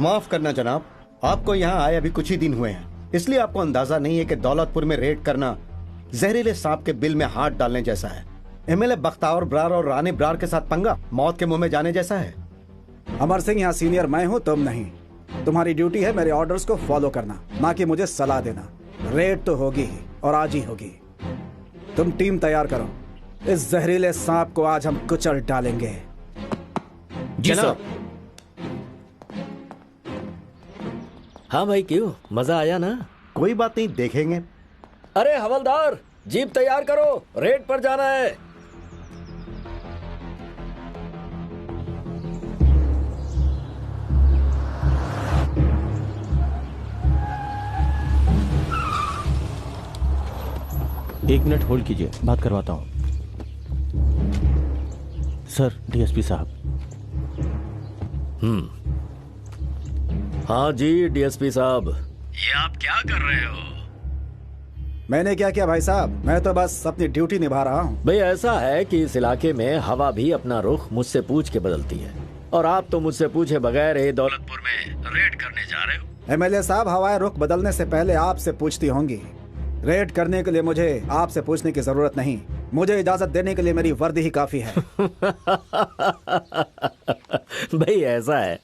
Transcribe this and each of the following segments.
माफ करना जनाब, आपको यहाँ आए अभी कुछ ही दिन हुए हैं, इसलिए आपको अंदाजा नहीं है कि दौलतपुर में रेड करना जहरीले सांप के बिल में हाथ डालने जैसा है। एमएलए बख्तावर ब्रार और रानी ब्रार के साथ पंगा मौत के मुंह में जाने जैसा है। अमर सिंह, यहाँ सीनियर मैं हूँ, तुम नहीं। तुम्हारी ड्यूटी है मेरे ऑर्डर्स को फॉलो करना, ना कि मुझे सलाह देना। रेड तो होगी ही और आज ही होगी। तुम टीम तैयार करो, इस जहरीले सांप को आज हम कुचल डालेंगे। जी सर। हाँ भाई, क्यों, मजा आया ना? कोई बात नहीं, देखेंगे। अरे हवलदार, जीप तैयार करो, रेड पर जाना है। एक मिनट होल्ड कीजिए, बात करवाता हूँ। सर, डीएसपी साहब। हाँ जी डीएसपी साहब, ये आप क्या कर रहे हो? मैंने क्या किया भाई साहब, मैं तो बस अपनी ड्यूटी निभा रहा हूँ। भाई ऐसा है कि इस इलाके में हवा भी अपना रुख मुझसे पूछ के बदलती है, और आप तो मुझसे पूछे बगैर ही दौलतपुर में रेड करने जा रहे हो। एमएलए साहब, हवाएं रुख बदलने से पहले आपसे पूछती होंगी। रेड करने के लिए मुझे आपसे पूछने की जरूरत नहीं, मुझे इजाजत देने के लिए मेरी वर्दी ही काफी है। भाई ऐसा है,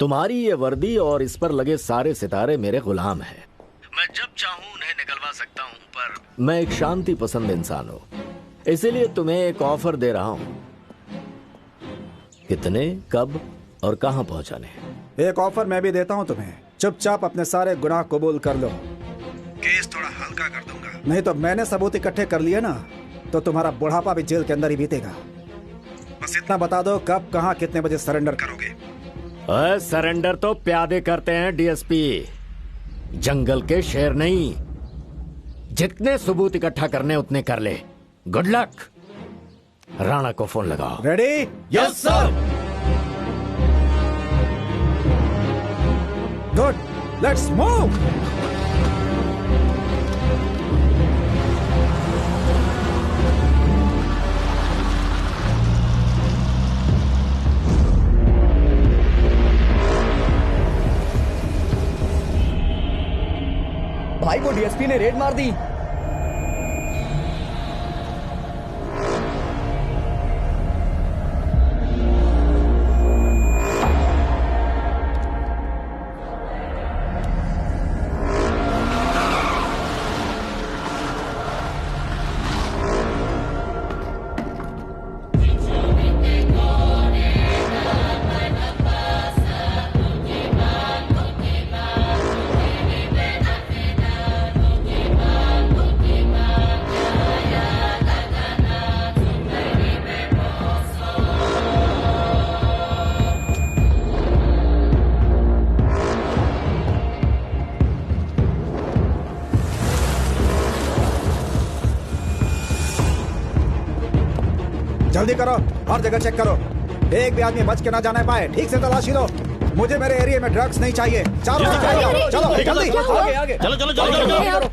तुम्हारी ये वर्दी और इस पर लगे सारे सितारे मेरे गुलाम हैं। मैं जब चाहूं उन्हें निकलवा सकता हूं, पर मैं एक शांति पसंद इंसान हूं, इसीलिए तुम्हें एक ऑफर दे रहा हूं। कितने, कब और कहां पहुंचाने? एक ऑफर मैं भी देता हूं तुम्हें, चुपचाप अपने सारे गुनाह कबूल कर लो, केस थोड़ा हल्का कर दूंगा। नहीं तो मैंने सबूत इकट्ठे कर लिए ना, तो तुम्हारा बुढ़ापा भी जेल के अंदर ही बीतेगा। बस इतना बता दो, कब, कहां, कितने बजे सरेंडर करोगे? सरेंडर तो प्यादे करते हैं डीएसपी, जंगल के शेर नहीं। जितने सबूत इकट्ठा करने उतने कर ले। Good luck. राणा को फोन लगाओ। Ready? Yes sir. Good, let's move. भाई को डीएसपी ने रेड मार दी। जल्दी करो, हर जगह चेक करो, एक भी आदमी बच के ना जाने पाए। ठीक से तलाशी लो, मुझे मेरे एरिया में ड्रग्स नहीं चाहिए। चारों चलो जल्दी, आगे आगे चलो चलो चलो चलो।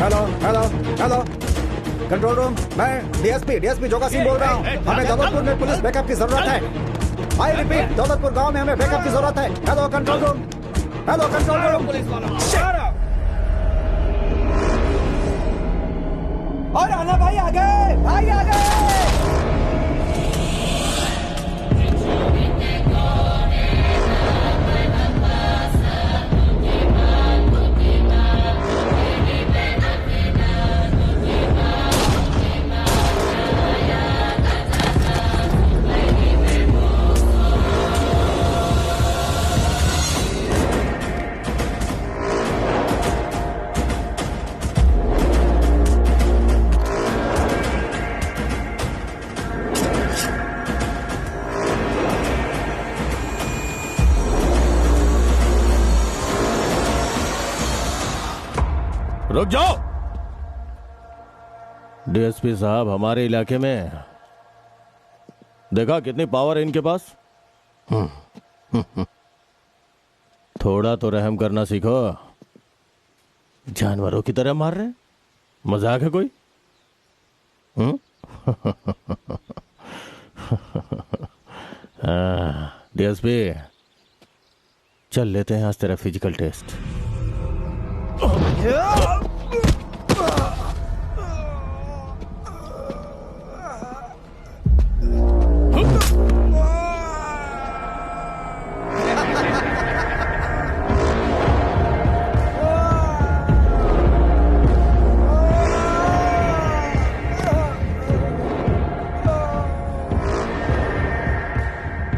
Hello hello hello, control room, मैं डीएसपी जोगा सिंह बोल रहा हूँ। हमें दौलतपुर में पुलिस बैकअप की जरूरत है। आई रिपीट, दौलतपुर गांव में हमें बैकअप की जरूरत है। Hello control room, hello control room. और आना भाई, आगे भाई, आगे। रुक जाओ। डीएसपी साहब, हमारे इलाके में देखा कितनी पावर है इनके पास। थोड़ा तो रहम करना सीखो। जानवरों की तरह मार रहे, मजाक है कोई? डीएसपी, चल लेते हैं आज तेरा फिजिकल टेस्ट।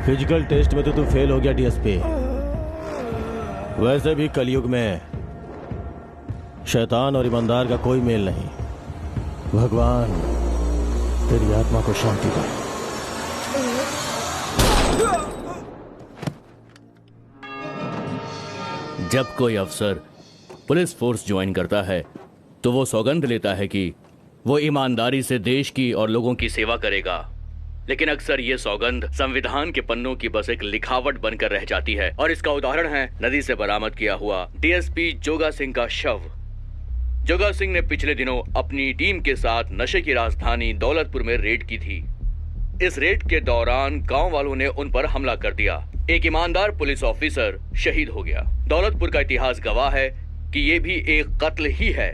फिजिकल टेस्ट में तो तू फेल हो गया डीएसपी। वैसे भी कलयुग में शैतान और ईमानदार का कोई मेल नहीं। भगवान तेरी आत्मा को शांति दे। जब कोई अफसर पुलिस फोर्स ज्वाइन करता है तो वो सौगंध लेता है कि वो ईमानदारी से देश की और लोगों की सेवा करेगा, लेकिन अक्सर ये सौगंध संविधान के पन्नों की बस एक लिखावट बनकर रह जाती है। और इसका उदाहरण है नदी से बरामद किया हुआ डीएसपी जोगा सिंह का शव। जोगा सिंह ने पिछले दिनों अपनी टीम के साथ नशे की राजधानी दौलतपुर में रेड की थी। इस रेड के दौरान गांव वालों ने उन पर हमला कर दिया। एक ईमानदार पुलिस ऑफिसर शहीद हो गया। दौलतपुर का इतिहास गवाह है कि ये भी एक कत्ल ही है।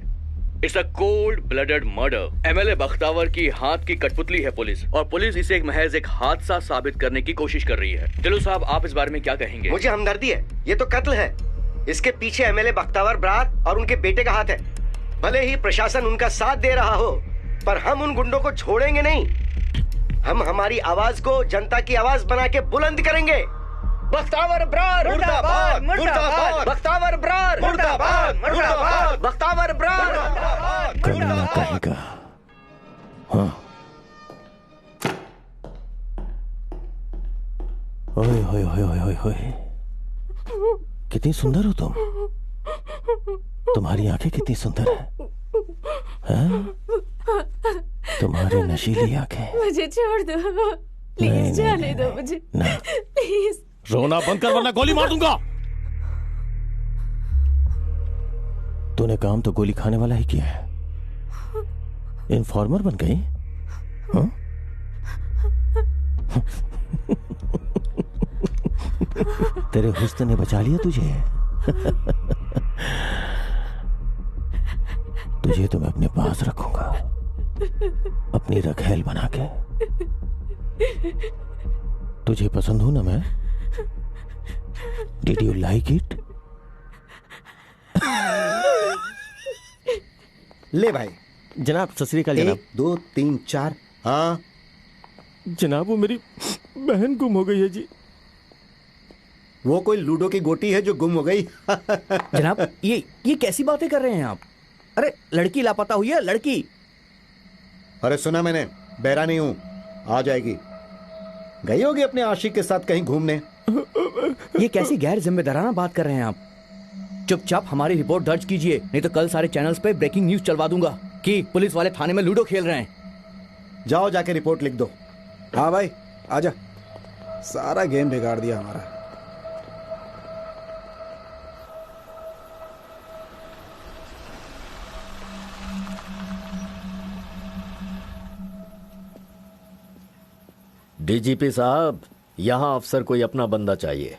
It's a cold blooded murder. MLA Bakhtawar की हाथ की कठपुतली है पुलिस, और पुलिस इसे महज एक हादसा साबित करने की कोशिश कर रही है। दिलू साहब, आप इस बारे में क्या कहेंगे? मुझे हमदर्दी है, ये तो कत्ल है। इसके पीछे एमएलए बख्तावर ब्रार और उनके बेटे का हाथ है। भले ही प्रशासन उनका साथ दे रहा हो, पर हम उन गुंडों को छोड़ेंगे नहीं। हम हमारी आवाज को जनता की आवाज बना के बुलंद करेंगे। बख्तावर ब्रार मुर्दाबाद, मुर्दाबाद। बख्तावर ब्रार मुर्दाबाद, मुर्दाबाद। बख्तावर ब्रार कमीना कहेगा। हाँ। ओए होए होए होए होए होए, कितनी सुंदर हो तुम। तुम्हारी आंखें कितनी सुंदर है? तुम्हारी नशीली आंखें। मुझे छोड़ दो, प्लीज जाने दो मुझे, प्लीज। रोना बंद कर वरना गोली मार दूंगा। तूने काम तो गोली खाने वाला ही किया है। इन्फॉर्मर बन गई। हाँ? तेरे हुस्न ने बचा लिया तुझे। तुझे तो मैं अपने पास रखूंगा, अपनी रखेल बना के। तुझे पसंद हूं ना मैं? Did you like it? ले भाई। जनाब सत श्री अकाल। जनाब 1 2 3 4। हाँ जनाब, वो मेरी बहन गुम हो गई है जी। वो कोई लूडो की गोटी है जो गुम हो गई। जनाब, ये कैसी बातें कर रहे हैं आप? अरे लड़की लापता हुई है, लड़की। अरे सुना मैंने, बहरा नहीं हूं, आ जाएगी। गई होगी अपने आशिक के साथ कहीं घूमने। ये कैसी गैर जिम्मेदाराना बात कर रहे हैं आप? चुपचाप हमारी रिपोर्ट दर्ज कीजिए, नहीं तो कल सारे चैनल्स पे ब्रेकिंग न्यूज चलवा दूंगा कि पुलिस वाले थाने में लूडो खेल रहे हैं। जाओ जाके रिपोर्ट लिख दो। हाँ भाई आजा, सारा गेम बिगाड़ दिया हमारा। डीजीपी साहब, यहां अफसर कोई अपना बंदा चाहिए।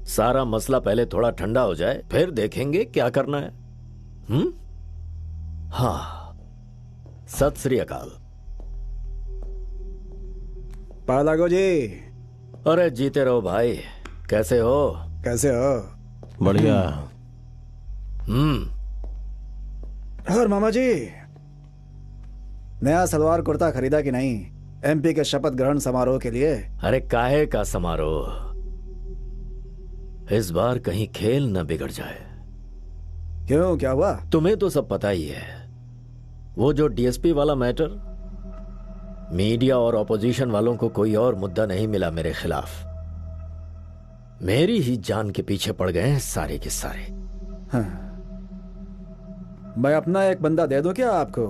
सारा मसला पहले थोड़ा ठंडा हो जाए, फिर देखेंगे क्या करना है। हाँ, सत श्री अकाल। पालागो जी। अरे जीते रहो भाई, कैसे हो? कैसे हो? बढ़िया। और मामा जी, नया सलवार कुर्ता खरीदा कि नहीं एमपी के शपथ ग्रहण समारोह के लिए? अरे काहे का समारोह, इस बार कहीं खेल न बिगड़ जाए। क्यों, क्या हुआ? तुम्हें तो सब पता ही है। वो जो डीएसपी वाला मैटर, मीडिया और ऑपोजिशन वालों को कोई और मुद्दा नहीं मिला मेरे खिलाफ। मेरी ही जान के पीछे पड़ गए हैं सारे के सारे। हाँ। मैं अपना एक बंदा दे दूं क्या आपको?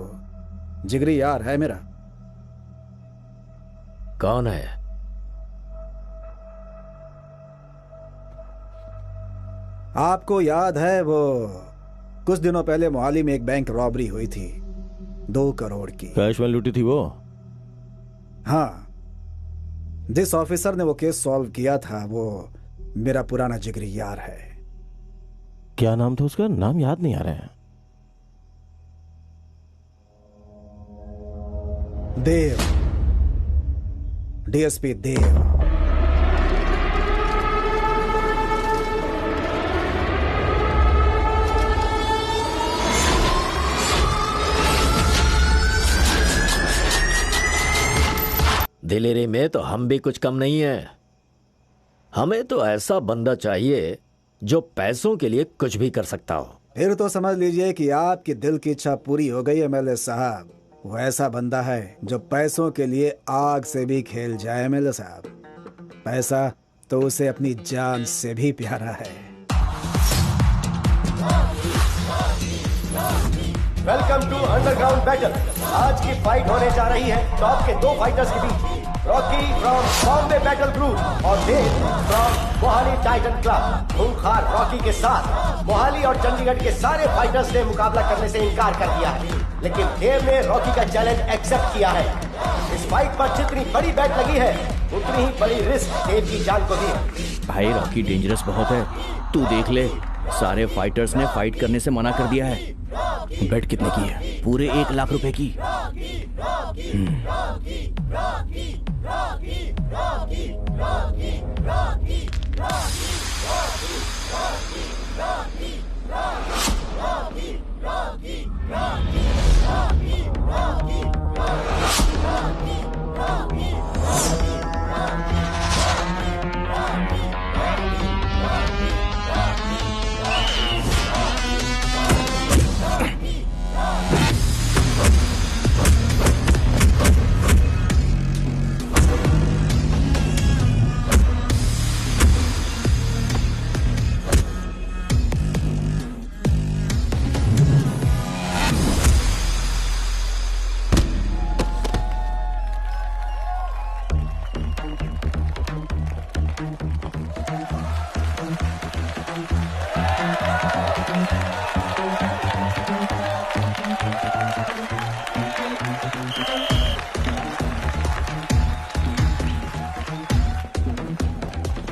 जिगरी यार है मेरा। कौन है? आपको याद है वो कुछ दिनों पहले मोहाली में एक बैंक रॉबरी हुई थी 2 करोड़ की? कैश वैन लूटी थी वो? हाँ, जिस ऑफिसर ने वो केस सॉल्व किया था वो मेरा पुराना जिगरी यार है। क्या नाम था उसका? नाम याद नहीं आ रहा है। देव, डीएसपी देव। दिलेरी में तो हम भी कुछ कम नहीं है। हमें तो ऐसा बंदा चाहिए जो पैसों के लिए कुछ भी कर सकता हो। फिर तो समझ लीजिए कि आपकी दिल की इच्छा पूरी हो गई एमएलए साहब। वो ऐसा बंदा है जो पैसों के लिए आग से भी खेल जाए। एमएलए साहब, पैसा तो उसे अपनी जान से भी प्यारा है। Welcome to underground battle. आज की फाइट होने जा रही है टॉप के 2 फाइटर्स के बीच। Rocky from Bombay battle group और Dev from Mohali titan club. खूंखार रॉकी के साथ मोहाली और चंडीगढ़ के सारे फाइटर्स ने मुकाबला करने से इनकार कर दिया है, लेकिन देव ने रॉकी का चैलेंज एक्सेप्ट किया है। इस फाइट पर जितनी बड़ी बैट लगी है उतनी ही बड़ी रिस्क देव की जान को दी है। भाई रॉकी डेंजरस बहुत है, तू देख ले। सारे फाइटर्स ने फाइट करने से मना कर दिया है। बेट कितने की है? पूरे 1 लाख रुपए की।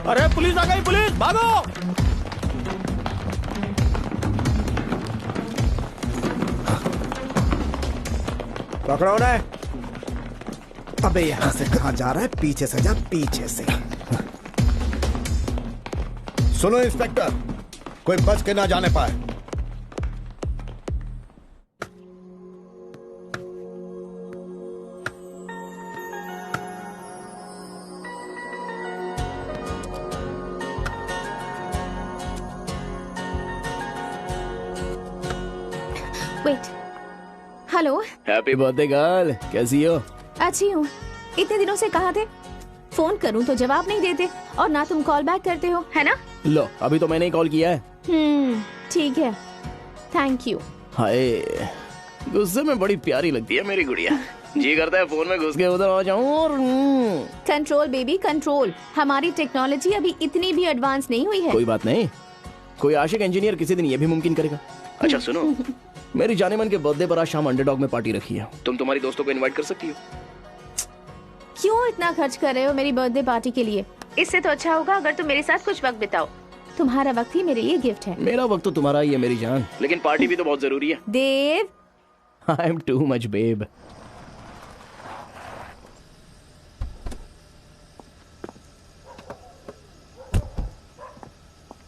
अरे पुलिस आ गई, पुलिस भागो! पकड़ो उन्हें। अबे यहाँ से कहाँ जा रहा है? पीछे से जा, पीछे से। सुनो इंस्पेक्टर, कोई बच के ना जाने पाए। Wait, hello. Happy birthday girl, कैसी हो? अच्छी हूँ। इतने दिनों से कहाँ थे? फोन करूँ तो जवाब नहीं देते और ना तुम कॉल बैक करते हो, है ना? लो, अभी तो मैंने ही कॉल किया है। ठीक है, थैंक यू। हाय, गुस्से में बड़ी प्यारी लगती है मेरी गुड़िया। जी करता है फोन में घुस के उधर आ जाऊं और कंट्रोल बेबी कंट्रोल। हमारी टेक्नोलॉजी अभी इतनी भी एडवांस नहीं हुई है। कोई बात नहीं, कोई आशिक इंजीनियर किसी दिन ये भी मुमकिन करेगा। अच्छा सुनो, मेरी जाने मन के बर्थडे पर आज शाम अंडरडॉग में पार्टी रखी है। तुम तुम्हारी दोस्तों को इनवाइट कर सकती हो। क्यों इतना खर्च कर रहे हो मेरी बर्थडे पार्टी के लिए? इससे तो अच्छा होगा अगर तुम मेरे साथ कुछ वक्त बिताओ। तुम्हारा वक्त ही मेरे लिए गिफ्ट है। मेरा वक्त तो तुम्हारा ही है मेरी जान, लेकिन पार्टी भी तो बहुत जरूरी है। Dev, I am too much babe.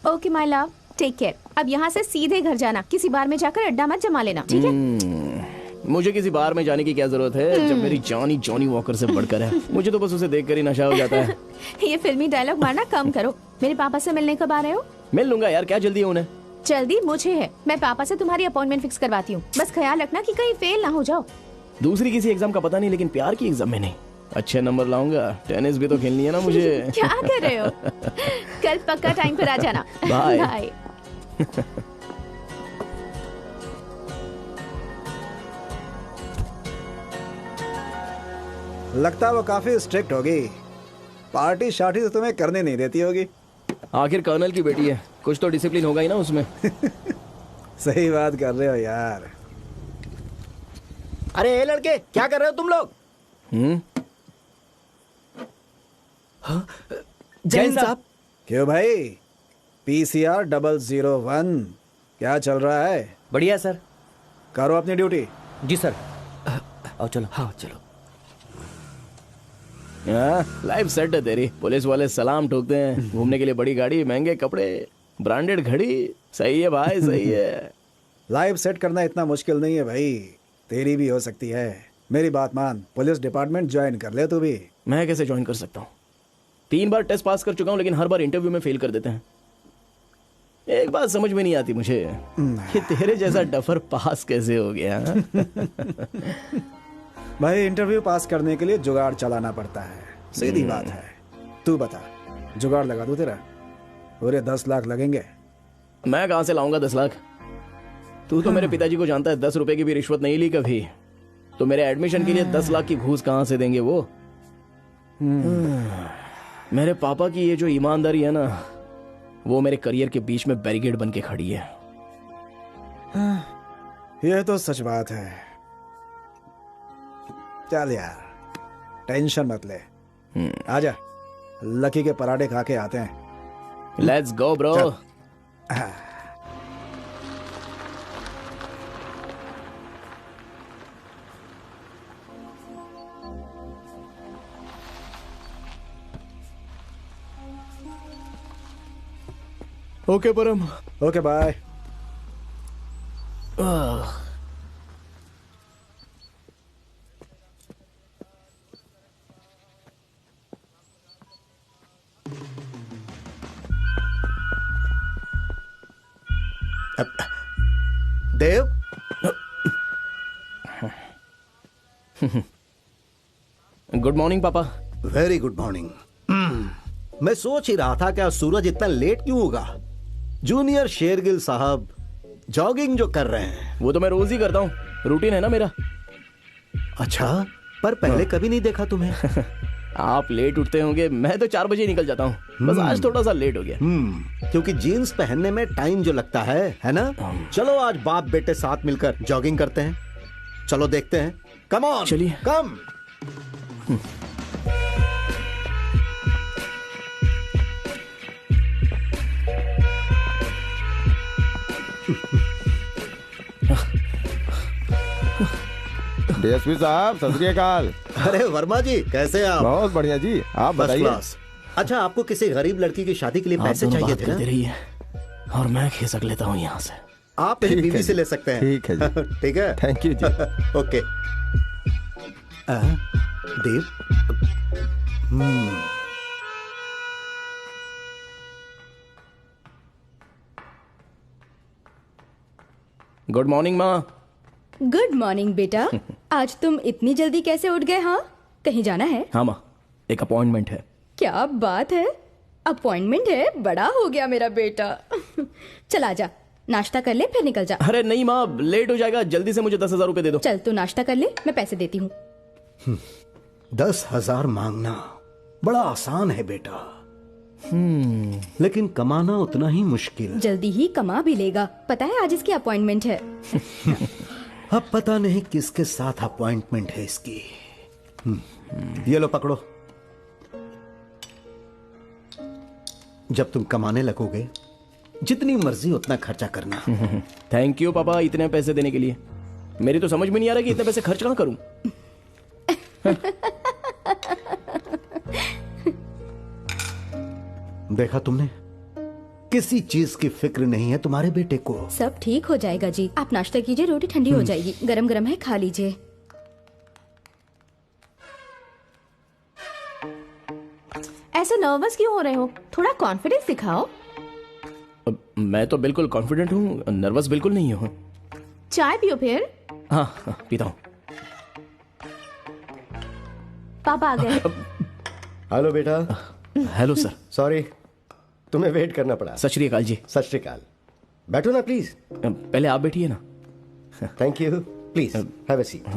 Okay my love, take care. अब यहाँ से सीधे घर जाना, किसी बार में जाकर अड्डा मत जमा लेना, ठीक है? मुझे किसी बार में जाने की क्या जरूरत है जब मेरी जानी जॉनी वॉकर से बढ़कर है। मुझे तो बस उसे देखकर ही नशा हो जाता है। ये फिल्मी डायलॉग मारना कम करो। मेरे पापा से मिलने कब आ रहे हो? मिल लूंगा यार, क्या जल्दी है उन्हें? जल्दी मुझे है। मैं पापा से तुम्हारी अपॉइंटमेंट फिक्स करवाती हूँ। बस ख्याल रखना कि कहीं फेल ना हो जाओ। दूसरी किसी एग्जाम का पता नहीं, लेकिन प्यार की एग्जाम में नहीं। अच्छे नंबर लाऊंगा। टेनिस भी तो खेलनी है ना मुझे। क्या कर रहे हो? कल पक्का टाइम पर आ जाना। बाय। बाय। लगता है वो काफी स्ट्रिक्ट होगी। पार्टी शार्टी तो तुम्हें करने नहीं देती होगी। आखिर कर्नल की बेटी है, कुछ तो डिसिप्लिन होगा ही ना उसमें। सही बात कर रहे हो यार। अरे ये लड़के, क्या कर रहे हो तुम लोग? जैन साहब। क्यों भाई? PCR 001 क्या चल रहा है? बढ़िया सर। करो अपनी ड्यूटी। जी सर। आओ चलो। हाँ चलो। लाइफ सेट है तेरी। पुलिस वाले सलाम ठोकते हैं, घूमने के लिए बड़ी गाड़ी, महंगे कपड़े, ब्रांडेड घड़ी। सही है भाई, सही है। लाइफ सेट करना इतना मुश्किल नहीं है भाई, तेरी भी हो सकती है। मेरी बात मान, पुलिस डिपार्टमेंट ज्वाइन कर ले तू भी। मैं कैसे ज्वाइन कर सकता हूँ? 3 बार टेस्ट पास कर चुका हूँ, लेकिन हर बार इंटरव्यू में फेल कर देते हैं। एक बात समझ में नहीं आती मुझे कि तेरे जैसा डफर पास कैसे हो गया। भाई इंटरव्यू पास करने के लिए जुगाड़ चलाना पड़ता है, सीधी बात है। तू बता, जुगाड़ लगा दूं तेरा? पूरे 10 लाख लगेंगे। मैं कहां से लाऊंगा 10 लाख? तू तो मेरे पिताजी को जानता है, 10 रुपए की भी रिश्वत नहीं ली कभी। तो मेरे एडमिशन के लिए 10 लाख की घूस कहां से देंगे वो? मेरे पापा की ये जो ईमानदारी है ना, वो मेरे करियर के बीच में बैरिकेड बन के खड़ी है। ये तो सच बात है। चल यार, टेंशन मत ले। आजा, लकी के पराठे खा के आते हैं। Let's go bro. Okay Param. Okay bye. Dev, good morning पापा। Very good morning. मैं सोच ही रहा था कि आज सूरज इतना लेट क्यों होगा। जूनियर शेरगिल साहब जॉगिंग जो कर रहे हैं। वो तो मैं रोज ही करता हूँ, रूटीन है ना मेरा। अच्छा, पर पहले कभी नहीं देखा तुम्हें। आप लेट उठते होंगे, मैं तो 4 बजे निकल जाता हूँ। बस आज थोड़ा सा लेट हो गया। क्योंकि जीन्स पहनने में टाइम जो लगता है ना। चलो आज बाप बेटे साथ मिलकर जॉगिंग करते हैं। चलो देखते हैं। कम ऑन, चलिए। कम। डीएसपी साहब, सत श्री अकाल। अरे वर्मा जी, कैसे हैं आप? बहुत बढ़िया जी, आप फर्स्ट बताइए। क्लास। अच्छा, आपको किसी गरीब लड़की की शादी के लिए पैसे चाहिए थे ना? रही है और मैं खिसक लेता हूँ यहाँ से। आप मेरी बीवी से ले सकते हैं। ठीक है जी। ठीक है, थैंक यू जी। ओके। देव, गुड मॉर्निंग माँ। गुड मॉर्निंग बेटा। आज तुम इतनी जल्दी कैसे उठ गए? हाँ, कहीं जाना है? हाँ माँ, एक अपॉइंटमेंट है। क्या बात है, अपॉइंटमेंट है? बड़ा हो गया मेरा बेटा। चल आजा, नाश्ता कर ले फिर निकल जा। अरे नहीं माँ, लेट हो जाएगा। जल्दी से मुझे 10,000 रुपए दे दो। चल तू नाश्ता कर ले, मैं पैसे देती हूँ। 10,000 मांगना बड़ा आसान है बेटा, लेकिन कमाना उतना ही मुश्किल। जल्दी ही कमा भी लेगा। पता है आज इसकी अपॉइंटमेंट है। अब पता नहीं किसके साथ अपॉइंटमेंट है इसकी। ये लो पकड़ो। जब तुम कमाने लगोगे, जितनी मर्जी उतना खर्चा करना। थैंक यू पापा, इतने पैसे देने के लिए। मेरी तो समझ में नहीं आ रहा कि इतने पैसे खर्च कहाँ करूं। देखा तुमने, किसी चीज की फिक्र नहीं है तुम्हारे बेटे को। सब ठीक हो जाएगा जी, आप नाश्ता कीजिए, रोटी ठंडी हो जाएगी। गरम गरम है, खा लीजिए। ऐसे नर्वस क्यों हो रहे हो? थोड़ा कॉन्फिडेंस दिखाओ। मैं तो बिल्कुल कॉन्फिडेंट हूँ, नर्वस बिल्कुल नहीं हूँ। चाय पियो फिर। हाँ, पीता हूँ। पापा आ गए। हेलो बेटा। Hello sir. सॉरी, तुम्हें वेट करना पड़ा। सत श्री अकाल जी। सत श्री अकाल। बैठो ना प्लीज। पहले आप बैठिए ना। Thank you, please have a seat.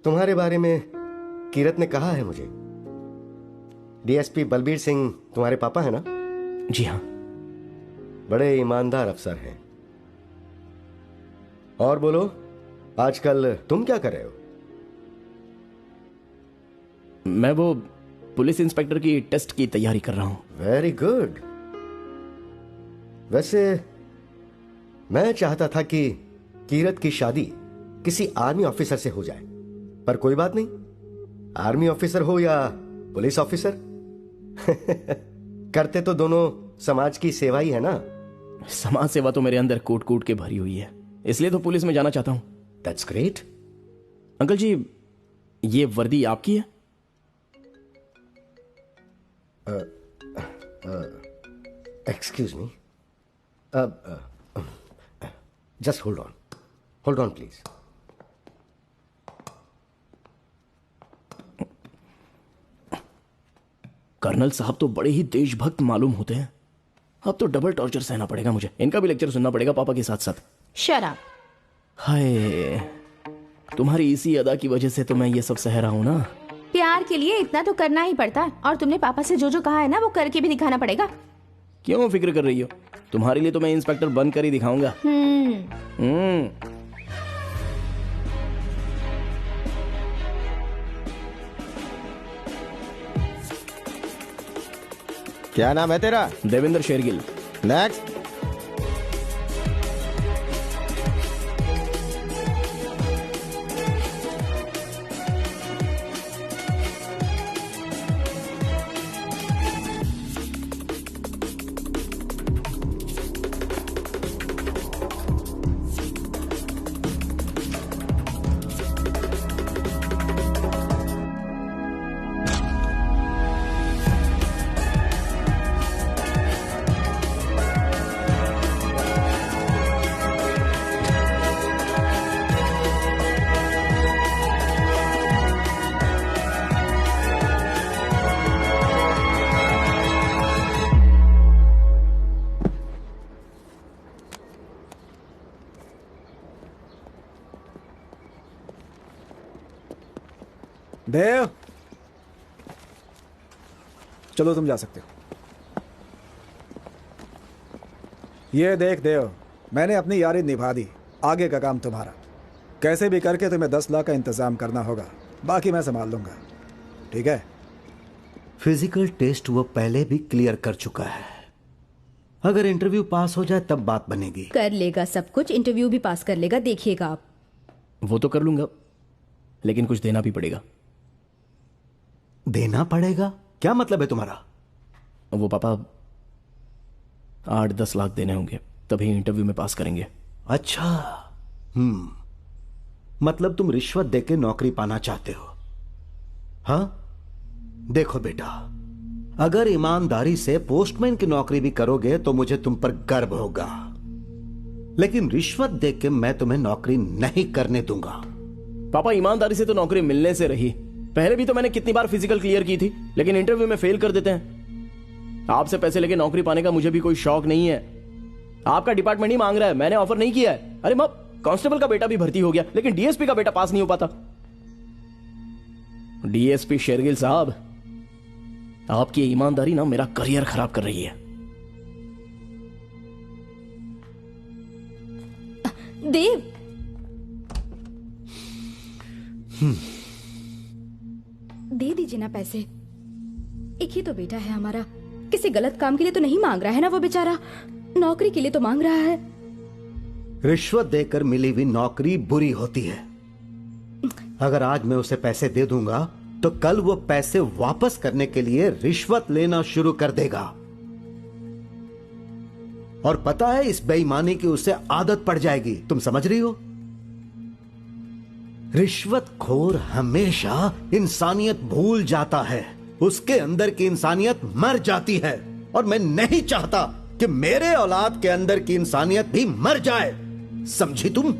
तुम्हारे बारे में कीरत ने कहा है मुझे। डीएसपी बलबीर सिंह तुम्हारे पापा है ना? जी हाँ। बड़े ईमानदार अफसर हैं। और बोलो, आजकल तुम क्या कर रहे हो? मैं वो पुलिस इंस्पेक्टर की टेस्ट की तैयारी कर रहा हूं। Very good. वैसे मैं चाहता था कि कीरत की शादी किसी आर्मी ऑफिसर से हो जाए, पर कोई बात नहीं, आर्मी ऑफिसर हो या पुलिस ऑफिसर करते तो दोनों समाज की सेवा ही है ना। समाज सेवा तो मेरे अंदर कूट कूट के भरी हुई है, इसलिए तो पुलिस में जाना चाहता हूं। That's great. अंकल जी, ये वर्दी आपकी है? Excuse me, just hold on please. Colonel साहब तो बड़े ही देशभक्त मालूम होते हैं। अब तो डबल टॉर्चर सहना पड़ेगा मुझे, इनका भी लेक्चर सुनना पड़ेगा पापा के साथ साथ। शराब। हाय, तुम्हारी इसी अदा की वजह से तो मैं ये सब सह रहा हूं ना। प्यार के लिए इतना तो करना ही पड़ता है, और तुमने पापा से जो जो कहा है ना वो करके भी दिखाना पड़ेगा। क्यों फिक्र कर रही हो? तुम्हारे लिए तो मैं इंस्पेक्टर बनकर ही दिखाऊंगा। क्या नाम है तेरा? देवेंद्र शेरगिल। नेक्स्ट। देव, चलो तुम जा सकते हो। ये देख देव, मैंने अपनी यारी निभा दी, आगे का काम तुम्हारा। कैसे भी करके तुम्हें 10 लाख का इंतजाम करना होगा, बाकी मैं संभाल लूंगा, ठीक है? फिजिकल टेस्ट वो पहले भी क्लियर कर चुका है, अगर इंटरव्यू पास हो जाए तब बात बनेगी। कर लेगा सब कुछ, इंटरव्यू भी पास कर लेगा, देखिएगा आप। वो तो कर लूंगा, लेकिन कुछ देना भी पड़ेगा। देना पड़ेगा? क्या मतलब है तुम्हारा? वो पापा 8-10 लाख देने होंगे, तभी इंटरव्यू में पास करेंगे। अच्छा, मतलब तुम रिश्वत देके नौकरी पाना चाहते हो? हाँ, देखो बेटा, अगर ईमानदारी से पोस्टमैन की नौकरी भी करोगे तो मुझे तुम पर गर्व होगा, लेकिन रिश्वत देके मैं तुम्हें नौकरी नहीं करने दूंगा। पापा, ईमानदारी से तो नौकरी मिलने से रही। पहले भी तो मैंने कितनी बार फिजिकल क्लियर की थी, लेकिन इंटरव्यू में फेल कर देते हैं। आपसे पैसे लेके नौकरी पाने का मुझे भी कोई शौक नहीं है। आपका डिपार्टमेंट ही मांग रहा है, मैंने ऑफर नहीं किया है। अरे मां, कांस्टेबल का बेटा भी भर्ती हो गया, लेकिन डीएसपी का बेटा पास नहीं हो पाता। डीएसपी शेरगिल साहब, आपकी ईमानदारी ना मेरा करियर खराब कर रही है। देव, दे दीजिए ना पैसे। एक ही तो बेटा है हमारा, किसी गलत काम के लिए तो नहीं मांग रहा है ना वो बेचारा, नौकरी के लिए तो मांग रहा है। रिश्वत देकर मिली हुई नौकरी बुरी होती है। अगर आज मैं उसे पैसे दे दूंगा तो कल वो पैसे वापस करने के लिए रिश्वत लेना शुरू कर देगा, और पता है इस बेईमानी की उसे आदत पड़ जाएगी। तुम समझ रही हो? रिश्वतखोर हमेशा इंसानियत भूल जाता है, उसके अंदर की इंसानियत मर जाती है, और मैं नहीं चाहता कि मेरे औलाद के अंदर की इंसानियत भी मर जाए। समझी तुम?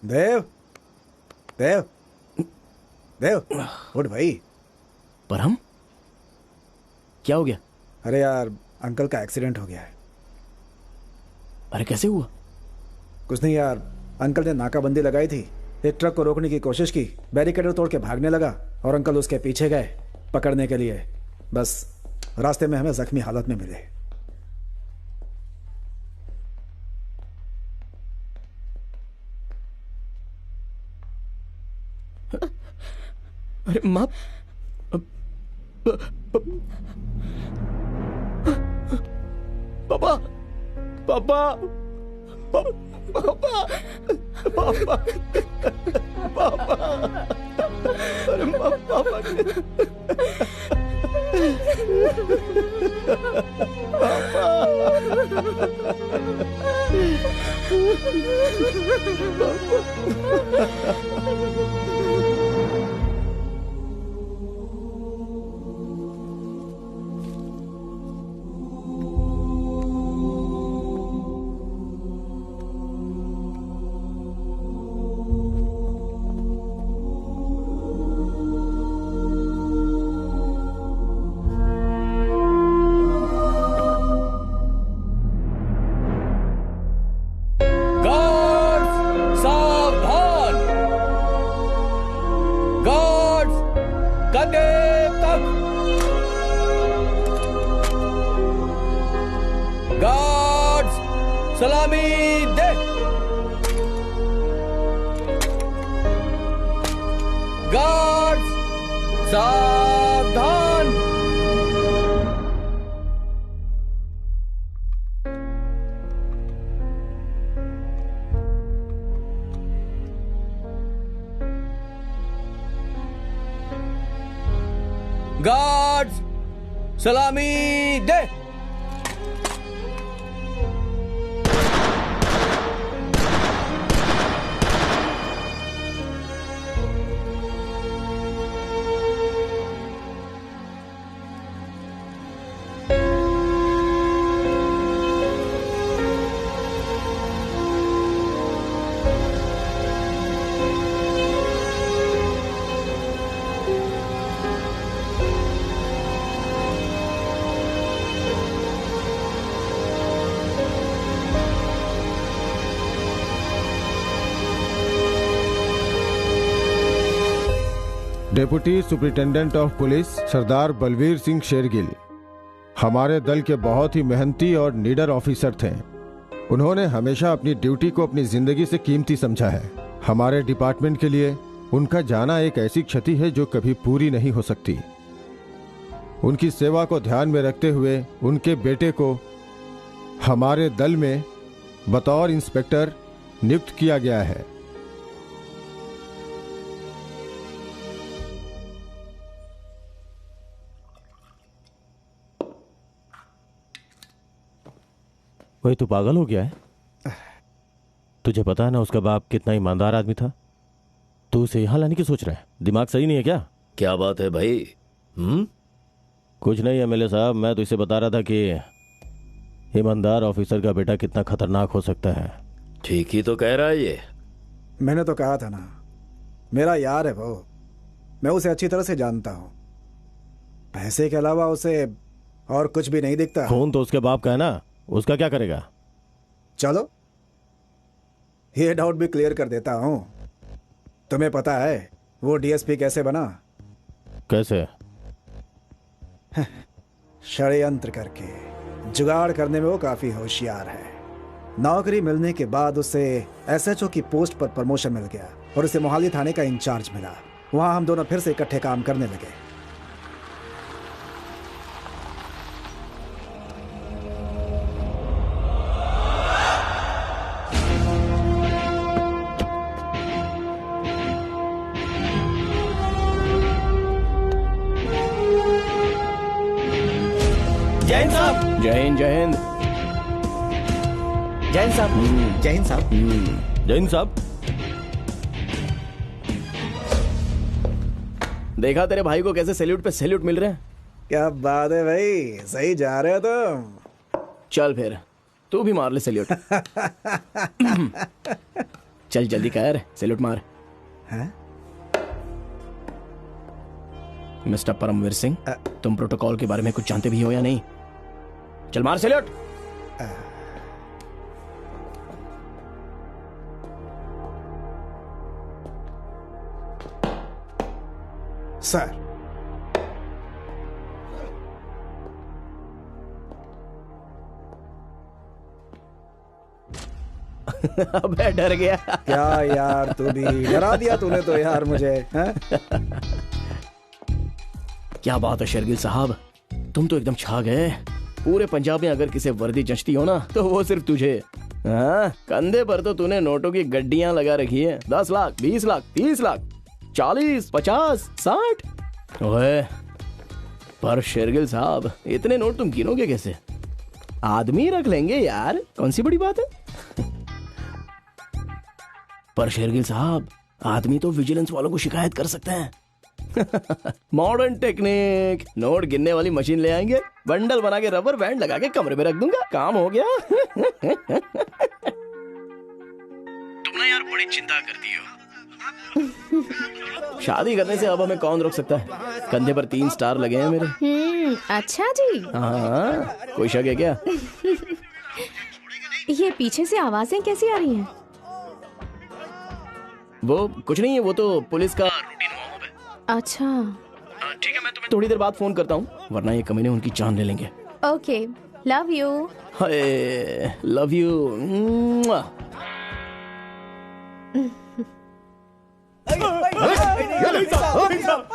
देव देव देव उठ भाई। पर हम क्या हो गया? अरे यार अंकल का एक्सीडेंट हो गया है। अरे कैसे हुआ? कुछ नहीं यार, अंकल ने नाकाबंदी लगाई थी, एक ट्रक को रोकने की कोशिश की, बैरिकेड तोड़ के भागने लगा और अंकल उसके पीछे गए पकड़ने के लिए। बस रास्ते में हमें जख्मी हालत में मिले। अरे माँ, पापा पापा पापा पापा पापा, अरे पापा सलामी दे। गार्ड्स सावधान। गार्ड्स सलामी दे। डेप्यूटी सुपरिटेंडेंट ऑफ पुलिस सरदार बलवीर सिंह शेरगिल हमारे दल के बहुत ही मेहनती और निडर ऑफिसर थे। उन्होंने हमेशा अपनी ड्यूटी को अपनी जिंदगी से कीमती समझा है। हमारे डिपार्टमेंट के लिए उनका जाना एक ऐसी क्षति है जो कभी पूरी नहीं हो सकती। उनकी सेवा को ध्यान में रखते हुए उनके बेटे को हमारे दल में बतौर इंस्पेक्टर नियुक्त किया गया है। वही तू पागल हो गया है? तुझे पता है ना उसका बाप कितना ईमानदार आदमी था। तू उसे यहां लाने की सोच रहा है? दिमाग सही नहीं है क्या? क्या बात है भाई? कुछ नहीं एमएलए साहब, मैं तो इसे बता रहा था कि ईमानदार ऑफिसर का बेटा कितना खतरनाक हो सकता है। ठीक ही तो कह रहा है ये। मैंने तो कहा था ना, मेरा यार है वो, मैं उसे अच्छी तरह से जानता हूं। पैसे के अलावा उसे और कुछ भी नहीं दिखता। खून तो उसके बाप का है ना, उसका क्या करेगा? चलो ये डाउट भी क्लियर कर देता हूं। तुम्हें पता है वो डीएसपी कैसे बना? कैसे? षड्यंत्र करके। जुगाड़ करने में वो काफी होशियार है। नौकरी मिलने के बाद उसे एसएचओ की पोस्ट पर प्रमोशन मिल गया और उसे मोहाली थाने का इंचार्ज मिला। वहां हम दोनों फिर से इकट्ठे काम करने लगे। जय हिंद साहब। जय हिंद जय हिंद। जय हिंद साहब। जय हिंद साहब। जय हिंद साहब। देखा तेरे भाई को कैसे सैल्यूट पे सैल्यूट मिल रहे हैं? क्या बात है भाई, सही जा रहे हो तुम। चल फिर तू भी मार ले सैल्यूट। चल जल्दी कर, सैल्यूट मार। हैं? मिस्टर परमवीर सिंह, तुम प्रोटोकॉल के बारे में कुछ जानते भी हो या नहीं? चल मार सैल्यूट। सर, अबे डर गया। क्या यार, तू भी डरा दिया तूने तो यार मुझे। हैं? क्या बात है शेरगिल साहब, तुम तो एकदम छा गए। पूरे पंजाब में अगर किसी वर्दी जचती हो ना तो वो सिर्फ तुझे। हाँ, कंधे पर तो तूने नोटों की गड्डियां लगा रखी है। 10 लाख, 20 लाख, 30 लाख, 40, 50, 60। ओए, पर शेरगिल साहब, इतने नोट तुम गिनोगे कैसे? आदमी रख लेंगे यार, कौन सी बड़ी बात है। पर शेरगिल साहब, आदमी तो विजिलेंस वालों को शिकायत कर सकते हैं। मॉडर्न टेक्निक, नोट गिनने वाली मशीन ले आएंगे, बंडल बना के रबर बैंड लगा के कमरे में रख दूंगा, काम हो गया। तुम ना यार बड़ी चिंता करती हो। शादी करने से अब हमें कौन रोक सकता है? कंधे पर 3 स्टार लगे हैं मेरे। अच्छा जी। हाँ, कोई शक है क्या? ये पीछे से आवाजें कैसी आ रही हैं? वो कुछ नहीं है, वो तो पुलिस का रूटीन वार्म-अप है। अच्छा ठीक है, मैं तुम्हें थोड़ी देर बाद फोन करता हूँ, वरना ये कमीने उनकी जान ले लेंगे। Okay, love you. Hi, love you.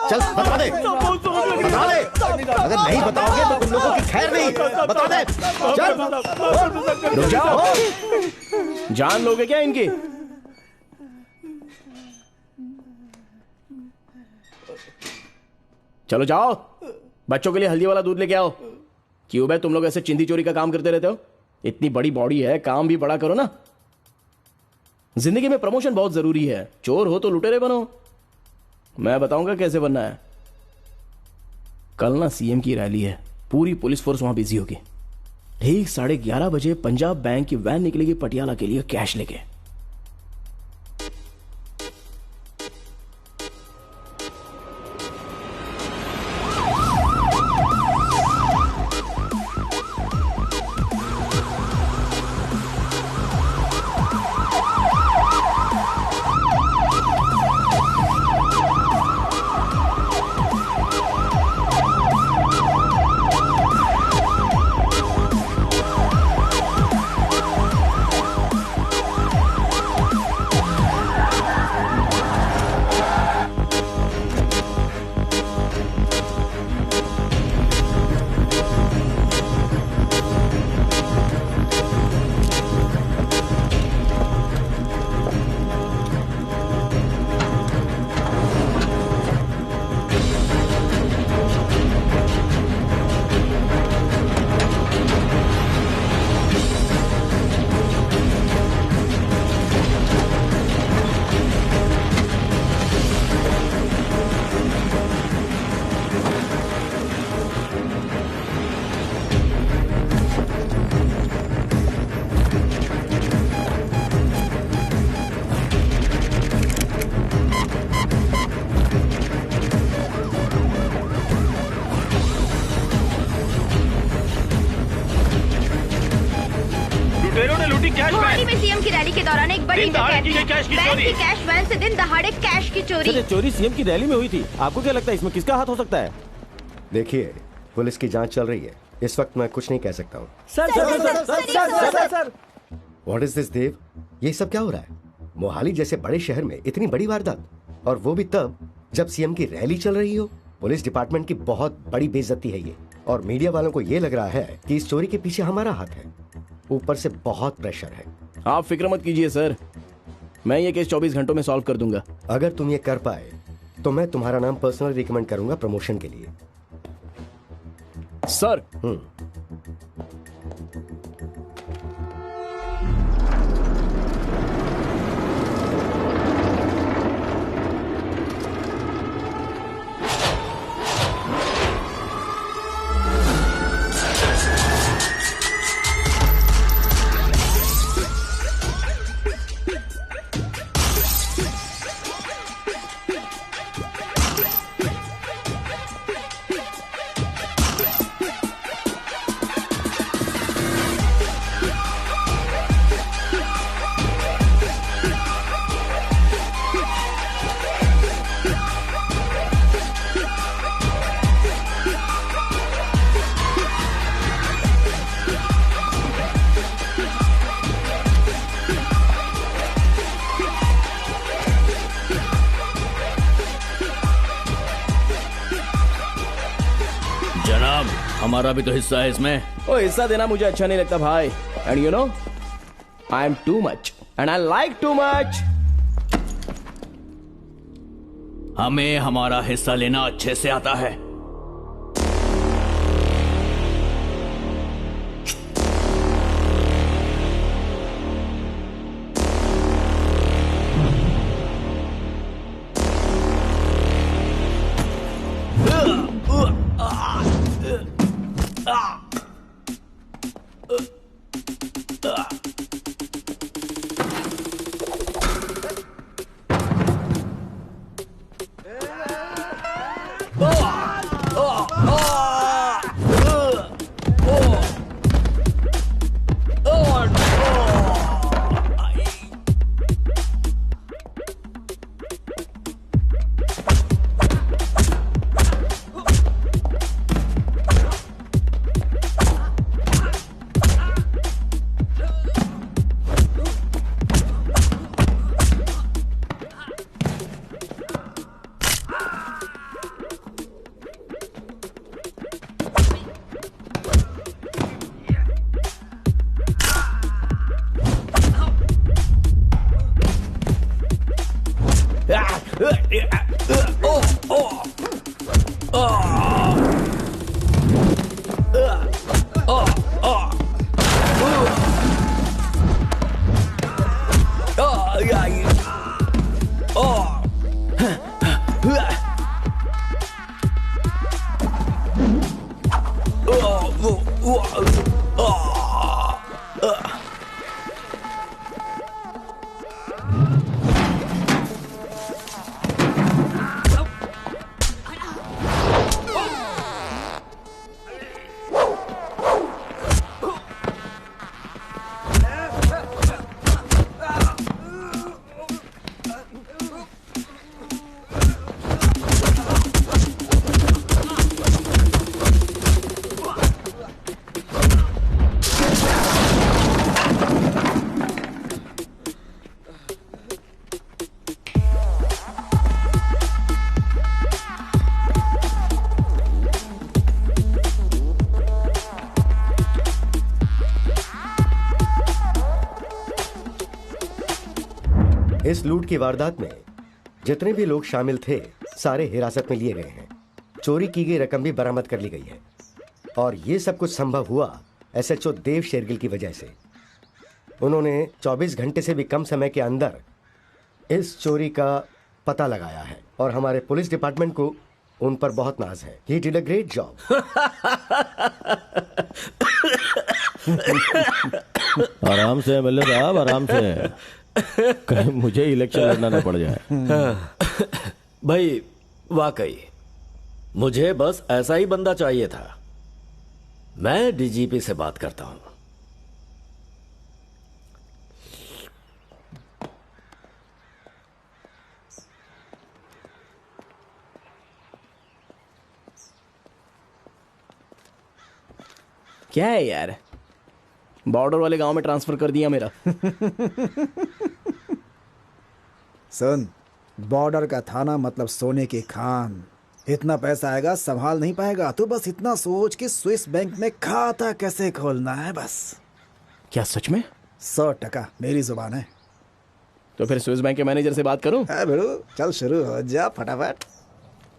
चल बता दे, बता दे। अगर नहीं बताओगे तो तुम लोगों की खैर नहीं। बता दे, चल। रुक जाओ, जान लोगे क्या इनकी? चलो जाओ, बच्चों के लिए हल्दी वाला दूध लेके आओ। क्यों भाई, तुम लोग ऐसे चिंदी चोरी का काम करते रहते हो? इतनी बड़ी बॉडी है, काम भी बड़ा करो ना। जिंदगी में प्रमोशन बहुत जरूरी है, चोर हो तो लुटेरे बनो। मैं बताऊंगा कैसे बनना है। कल ना सीएम की रैली है, पूरी पुलिस फोर्स वहां बिजी होगी। ठीक 11:30 बजे पंजाब बैंक की वैन निकलेगी पटियाला के लिए कैश लेके। मोहाली में सीएम की रैली के दौरान एक बड़ी बैंक की कैश वैन से दिन दहाड़े कैश की चोरी। चोरी सीएम की रैली में हुई थी। आपको क्या लगता है इसमें किसका हाथ हो सकता है? देखिए, पुलिस की जांच चल रही है, इस वक्त मैं कुछ नहीं कह सकता हूँ। सर, व्हाट इज दिस देव? ये सब क्या हो रहा है? मोहाली जैसे बड़े शहर में इतनी बड़ी वारदात, और वो भी तब जब सीएम की रैली चल रही हो। पुलिस डिपार्टमेंट की बहुत बड़ी बेइज्जती है ये, और मीडिया वालों को ये लग रहा है कि इस चोरी के पीछे हमारा हाथ है। ऊपर से बहुत प्रेशर है। आप फिक्र मत कीजिए सर, मैं ये केस 24 घंटों में सॉल्व कर दूंगा। अगर तुम ये कर पाए तो मैं तुम्हारा नाम पर्सनली रिकमेंड करूंगा प्रमोशन के लिए। सर, जनाब, हमारा भी तो हिस्सा है इसमें। ओ हिस्सा देना मुझे अच्छा नहीं लगता भाई। And you know I am too much and I like too much. हमें हमारा हिस्सा लेना अच्छे से आता है। इस लूट की वारदात में जितने भी लोग शामिल थे सारे हिरासत में लिए गए हैं। चोरी की गई रकम भी बरामद कर ली गई है और ये सब कुछ संभव हुआ एसएचओ देव शेरगिल की वजह से। उन्होंने 24 घंटे से भी कम समय के अंदर इस चोरी का पता लगाया है और हमारे पुलिस डिपार्टमेंट को उन पर बहुत नाज है। He did a great job. आराम से एमएलए साहब, आराम से, कहीं मुझे इलेक्शन लड़ना ना पड़ जाए। भाई वाकई मुझे बस ऐसा ही बंदा चाहिए था। मैं डीजीपी से बात करता हूं। क्या है यार, बॉर्डर वाले गांव में ट्रांसफर कर दिया मेरा। सुन, बॉर्डर का थाना मतलब सोने की खान। इतना पैसा आएगा संभाल नहीं पाएगा। तू बस इतना सोच कि स्विस बैंक में खाता कैसे खोलना है बस। क्या सच में? 100% मेरी जुबान है। तो फिर स्विस बैंक के मैनेजर से बात करूं? बेड़ू चल शुरू हो जा फटाफट।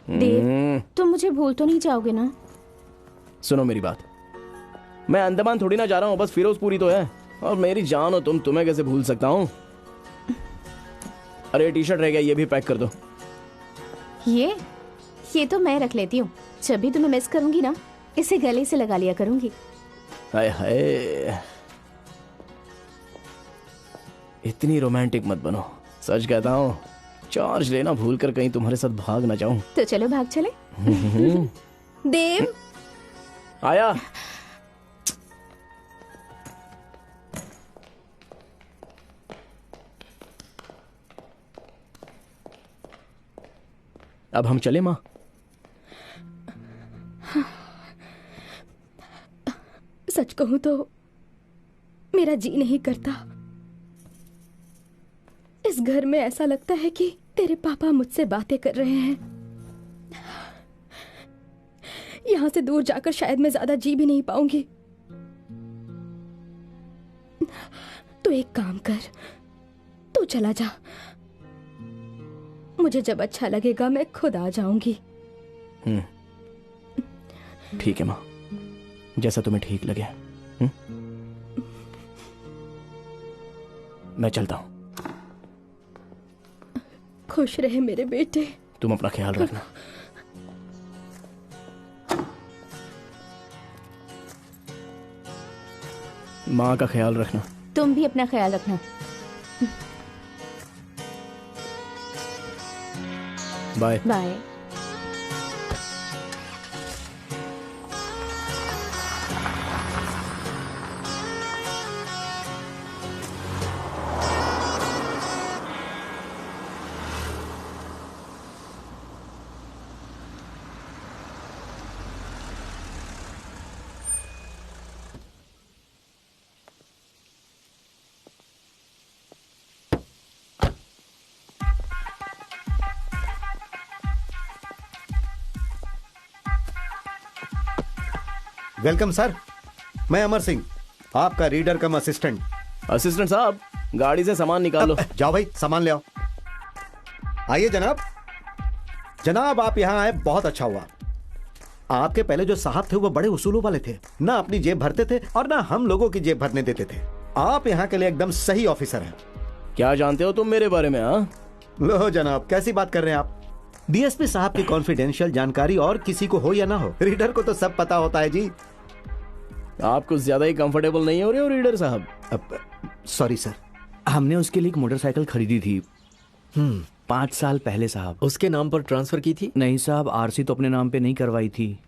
देव, तुम मुझे भूल तो नहीं जाओगे ना? सुनो मेरी बात, मैं अंडमान थोड़ी ना जा रहा हूँ, बस फिरोजपुरी तो है। और मेरी जान हो तुम, तुम्हें कैसे भूल सकता हूँ। अरे टी शर्ट रह गया, ये भी पैक कर दो। ये तो मैं रख लेती हूँ। जब भी तुम्हें मिस करूंगी ना, इसे गले से लगा लिया करूंगी। हाय हाय, इतनी रोमांटिक मत बनो। सच कहता हूँ, चार्ज लेना भूल कर कहीं तुम्हारे साथ भाग ना जाऊं। तो चलो भाग चले। देव आया। अब हम चले माँ? सच कहूं तो मेरा जी नहीं करता। इस घर में ऐसा लगता है कि तेरे पापा मुझसे बातें कर रहे हैं। यहाँ से दूर जाकर शायद मैं ज्यादा जी भी नहीं पाऊंगी। तो एक काम कर, तू चला जा। मुझे जब अच्छा लगेगा मैं खुद आ जाऊंगी। ठीक है माँ, जैसा तुम्हें ठीक लगे। मैं चलता हूं। खुश रहे मेरे बेटे। तुम अपना ख्याल रखना। माँ का ख्याल रखना। तुम भी अपना ख्याल रखना। Bye bye. वेलकम सर, मैं अमर सिंह, आपका रीडर कम असिस्टेंट। असिस्टेंट साहब, गाड़ी से सामान निकालो। जाओ भाई, सामान ले आओ। आइए जनाब। जनाब आप यहाँ आए, बहुत अच्छा हुआ। आपके पहले जो साहब थे वो बड़े उसूलों वाले थे, ना अपनी जेब भरते थे और ना हम लोगों की जेब भरने देते थे। आप यहाँ के लिए एकदम सही ऑफिसर हैं। क्या जानते हो तुम मेरे बारे में? हाँ, लो जनाब, कैसी बात कर रहे हैं आप? डीएसपी साहब की कॉन्फिडेंशियल जानकारी और किसी को हो या ना हो, रीडर को तो सब पता होता है जी। आप कुछ ज्यादा ही कंफर्टेबल नहीं हो रहे हो रीडर साहब। Sorry sir. हमने उसके लिए एक मोटरसाइकिल खरीदी थी 5 साल पहले साहब। उसके नाम पर ट्रांसफर की थी? नहीं साहब, आरसी तो अपने नाम पे नहीं करवाई थी।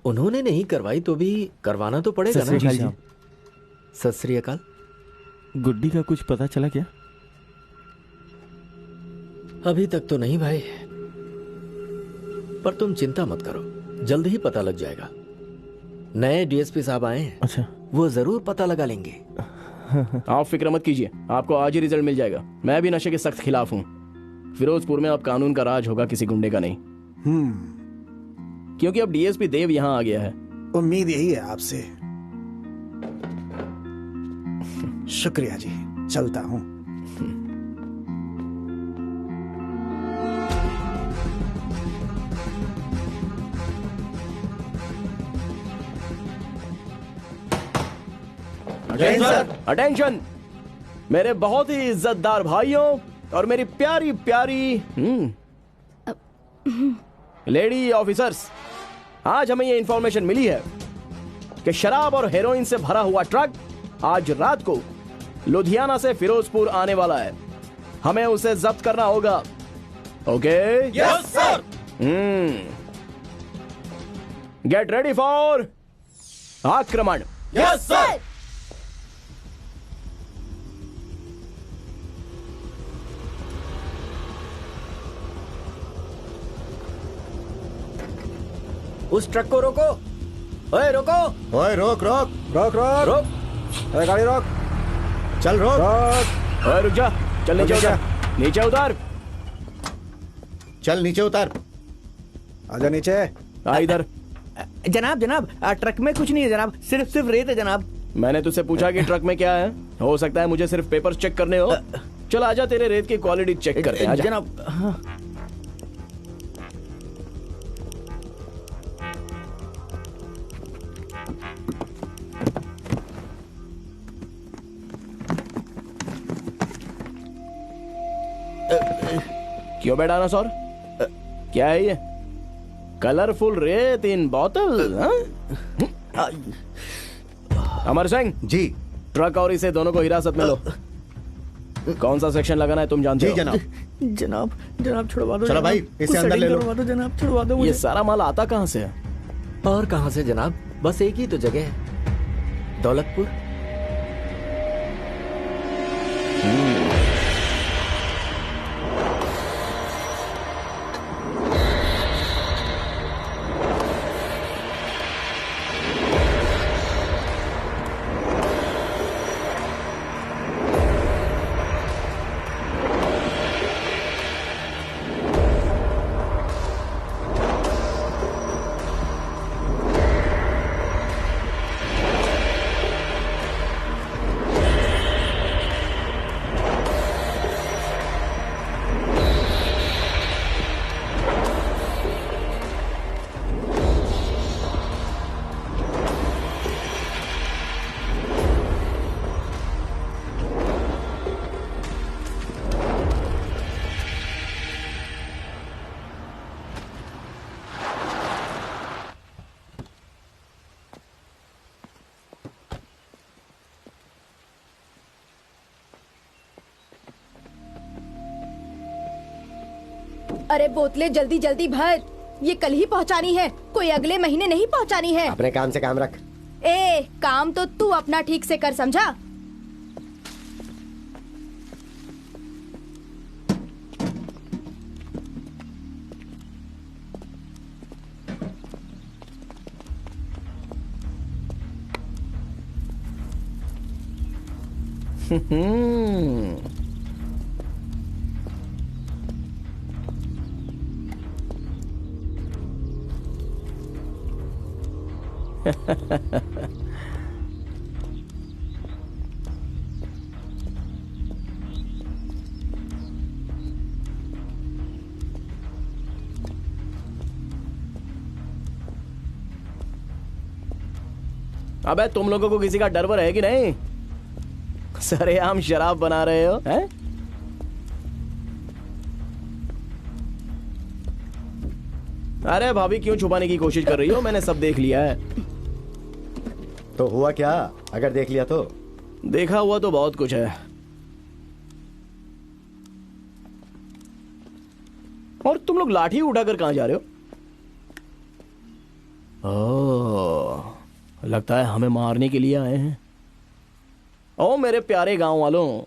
उन्होंने नहीं करवाई तो भी करवाना तो पड़ेगा ना। जी साहब। सत श्री अकाल। गुड्डी का कुछ पता चला क्या? अभी तक तो नहीं भाई, पर तुम चिंता मत करो, जल्द ही पता लग जाएगा। नए डीएसपी साहब आए हैं। अच्छा, वो जरूर पता लगा लेंगे। आप फिक्र मत कीजिए, आपको आज ही रिजल्ट मिल जाएगा। मैं भी नशे के सख्त खिलाफ हूँ। फिरोजपुर में अब कानून का राज होगा, किसी गुंडे का नहीं। क्योंकि अब डीएसपी देव यहाँ आ गया है। उम्मीद यही है आपसे। शुक्रिया जी, चलता हूँ। अटेंशन मेरे बहुत ही इज्जतदार भाइयों और मेरी प्यारी प्यारी लेडी ऑफिसर्स, आज हमें ये इंफॉर्मेशन मिली है कि शराब और हेरोइन से भरा हुआ ट्रक आज रात को लुधियाना से फिरोजपुर आने वाला है। हमें उसे जब्त करना होगा। Okay? Yes sir. Get ready for आक्रमण। Yes sir. उस ट्रक को रोको। ओए रोको। ओए रोक रोक रोक रोक रोक। अरे गाड़ी रोक। चल रोक। रोक। ओए रुक जा, चल नीचे उतर। नीचे उतर। चल नीचे उतर। आजा नीचे। आ इधर। जनाब जनाब, ट्रक में कुछ नहीं है जनाब, सिर्फ रेत है जनाब। मैंने तुझसे पूछा कि ट्रक में क्या है? हो सकता है मुझे सिर्फ पेपर्स चेक करने हो। चल आजा, तेरे रेत की क्वालिटी चेक करते हैं। आजा। जनाब हाँ। क्यों बे डायनासोर, क्या है ये? कलरफुल रेत in bottle? Amar Singh ji. Truck और इसे दोनों को हिरासत में लो। कौन सा सेक्शन लगाना है तुम जानते जी हो? जनाब। जनाब जनाब छुड़वा दो। चलो भाई, इसे अंदर ले लो। छुड़वा दो जनाब, छुड़वा दो ये मुझे। सारा माल आता कहाँ से है? और कहां से जनाब, बस एक ही तो जगह है, दौलतपुर। अरे बोतलें जल्दी जल्दी भर, ये कल ही पहुंचानी है, कोई अगले महीने नहीं पहुंचानी है। अपने काम से काम रख। ए, काम तो तू अपना ठीक से कर, समझा? अबे तुम लोगों को किसी का डर वर है कि नहीं? सरेआम शराब बना रहे हो हैं? अरे भाभी क्यों छुपाने की कोशिश कर रही हो? मैंने सब देख लिया है। तो हुआ क्या अगर देख लिया तो? देखा हुआ तो बहुत कुछ है। और तुम लोग लाठी उठाकर कहां जा रहे हो? ओह, लगता है हमें मारने के लिए आए हैं। ओ मेरे प्यारे गांव वालों,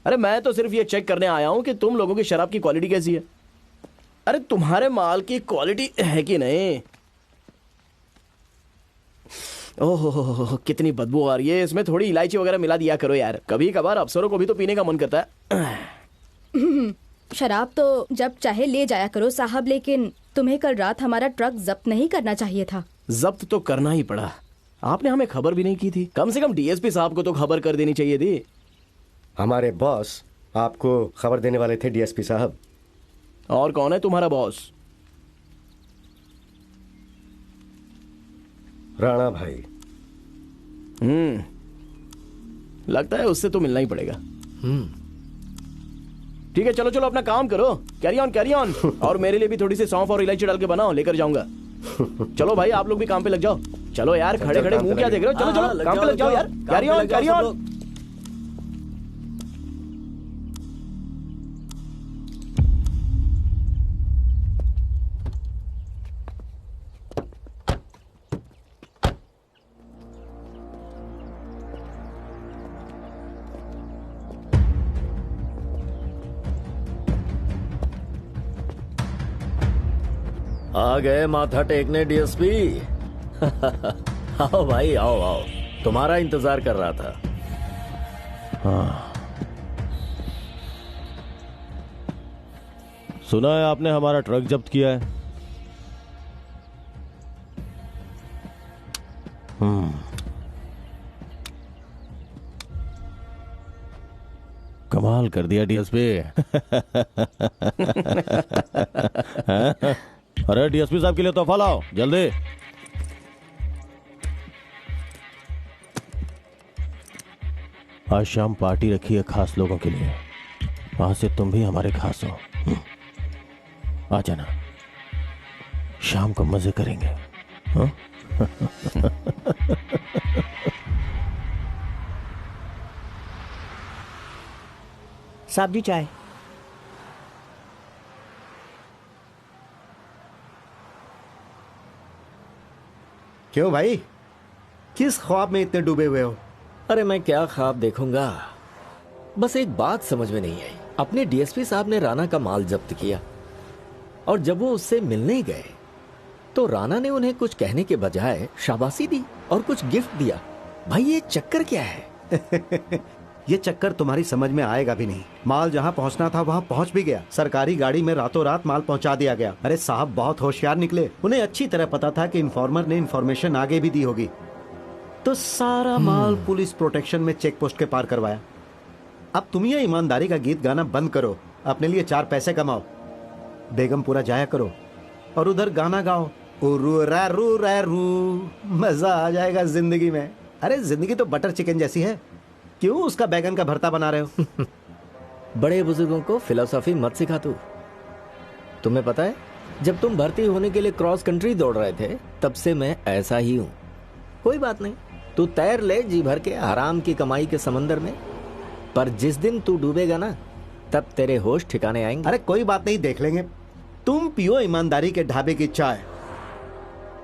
अरे मैं तो सिर्फ ये चेक करने आया हूं कि तुम लोगों की शराब की क्वालिटी कैसी है। अरे तुम्हारे माल की क्वालिटी है कि नहीं? ओह कितनी बदबू आ रही है, इसमें थोड़ी इलायची वगैरह मिला दिया करो यार। कभी कभार अफसरों को भी तो पीने का मन करता है। शराब तो जब चाहे ले जाया करो साहब, लेकिन तुम्हें कल रात हमारा ट्रक जब्त नहीं करना चाहिए था। जब्त तो करना ही पड़ा। आपने हमें खबर भी नहीं की थी। कम से कम डीएसपी साहब को तो खबर कर देनी चाहिए थी। हमारे बॉस आपको खबर देने वाले थे, डीएसपी साहब। और कौन है तुम्हारा बॉस? राणा भाई। लगता है उससे तो मिलना ही पड़ेगा। ठीक है, चलो चलो अपना काम करो। Carry on carry on. और मेरे लिए भी थोड़ी सी सौंफ और इलायची डाल के बनाओ, लेकर जाऊंगा। चलो भाई आप लोग भी काम पे लग जाओ। चलो यार, खड़े खड़े मुंह क्या देख रहे हो? चलो चलो काम पे लग जाओ यार। Carry on carry on. आ गए माथा टेकने डीएसपी। आओ भाई आओ आओ, तुम्हारा इंतजार कर रहा था। हाँ, सुना है आपने हमारा ट्रक जब्त किया है। कमाल कर दिया डीएसपी। अरे डीएसपी साहब के लिए तोहफा लाओ जल्दी। आज शाम पार्टी रखी है खास लोगों के लिए। आज से तुम भी हमारे खास हो। आ जाना, शाम को मजे करेंगे। हाँ? साहब जी चाय। क्यों भाई, किस ख्वाब में इतने डूबे हुए हो? अरे मैं क्या ख्वाब देखूंगा, बस एक बात समझ में नहीं आई। अपने डीएसपी साहब ने राणा का माल जब्त किया और जब वो उससे मिलने गए तो राणा ने उन्हें कुछ कहने के बजाय शाबाशी दी और कुछ गिफ्ट दिया। भाई ये चक्कर क्या है? ये चक्कर तुम्हारी समझ में आएगा भी नहीं। माल जहाँ पहुँचना था वहाँ पहुँच भी गया। सरकारी गाड़ी में रातों रात माल पहुँचा दिया गया। अरे साहब बहुत होशियार निकले। उन्हें अच्छी तरह पता था कि इन्फॉर्मर ने इन्फॉर्मेशन आगे भी दी होगी, तो सारा माल पुलिस प्रोटेक्शन में चेक पोस्ट के पार करवाया। अब तुम ये ईमानदारी का गीत गाना बंद करो, अपने लिए 4 पैसे कमाओ, बेगमपुरा जाया करो और उधर गाना गाओ, रू रा रू रा रू, मजा आ जाएगा जिंदगी में। अरे जिंदगी तो बटर चिकन जैसी है, क्यों उसका बैगन का भरता बना रहे हो? बड़े बुजुर्गों को फिलोसॉफी मत सिखा तू। तुम्हें पता है, जब तुम भर्ती होने के लिए क्रॉस कंट्री दौड़ रहे थे तब से मैं ऐसा ही हूं। कोई बात नहीं, तू तैर ले जी भर के हराम की कमाई के समंदर में, पर जिस दिन तू डूबेगा ना तब तेरे होश ठिकाने आएंगे। अरे कोई बात नहीं, देख लेंगे। तुम पियो ईमानदारी के ढाबे की चाय,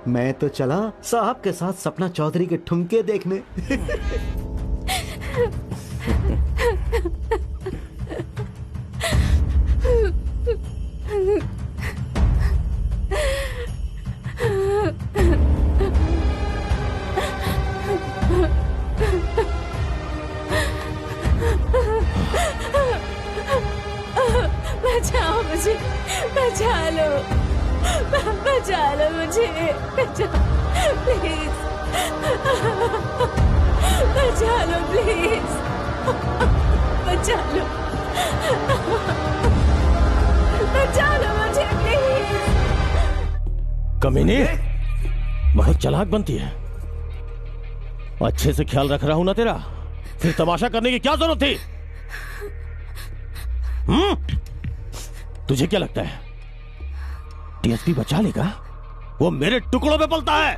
मैं तो चला साहब के साथ सपना चौधरी के ठुमके देखने। बचाओ मुझे, बचा लो, बचा लो मुझे, प्लीज बचा लो, प्लीज बचा लो, बचा लो मुझे प्लीज। कमीनी, बहुत चालाक बनती है। अच्छे से ख्याल रख रहा हूं ना तेरा, फिर तमाशा करने की क्या जरूरत थी? तुझे क्या लगता है टीएसपी बचा लेगा? वो मेरे टुकड़ों पे पलता है।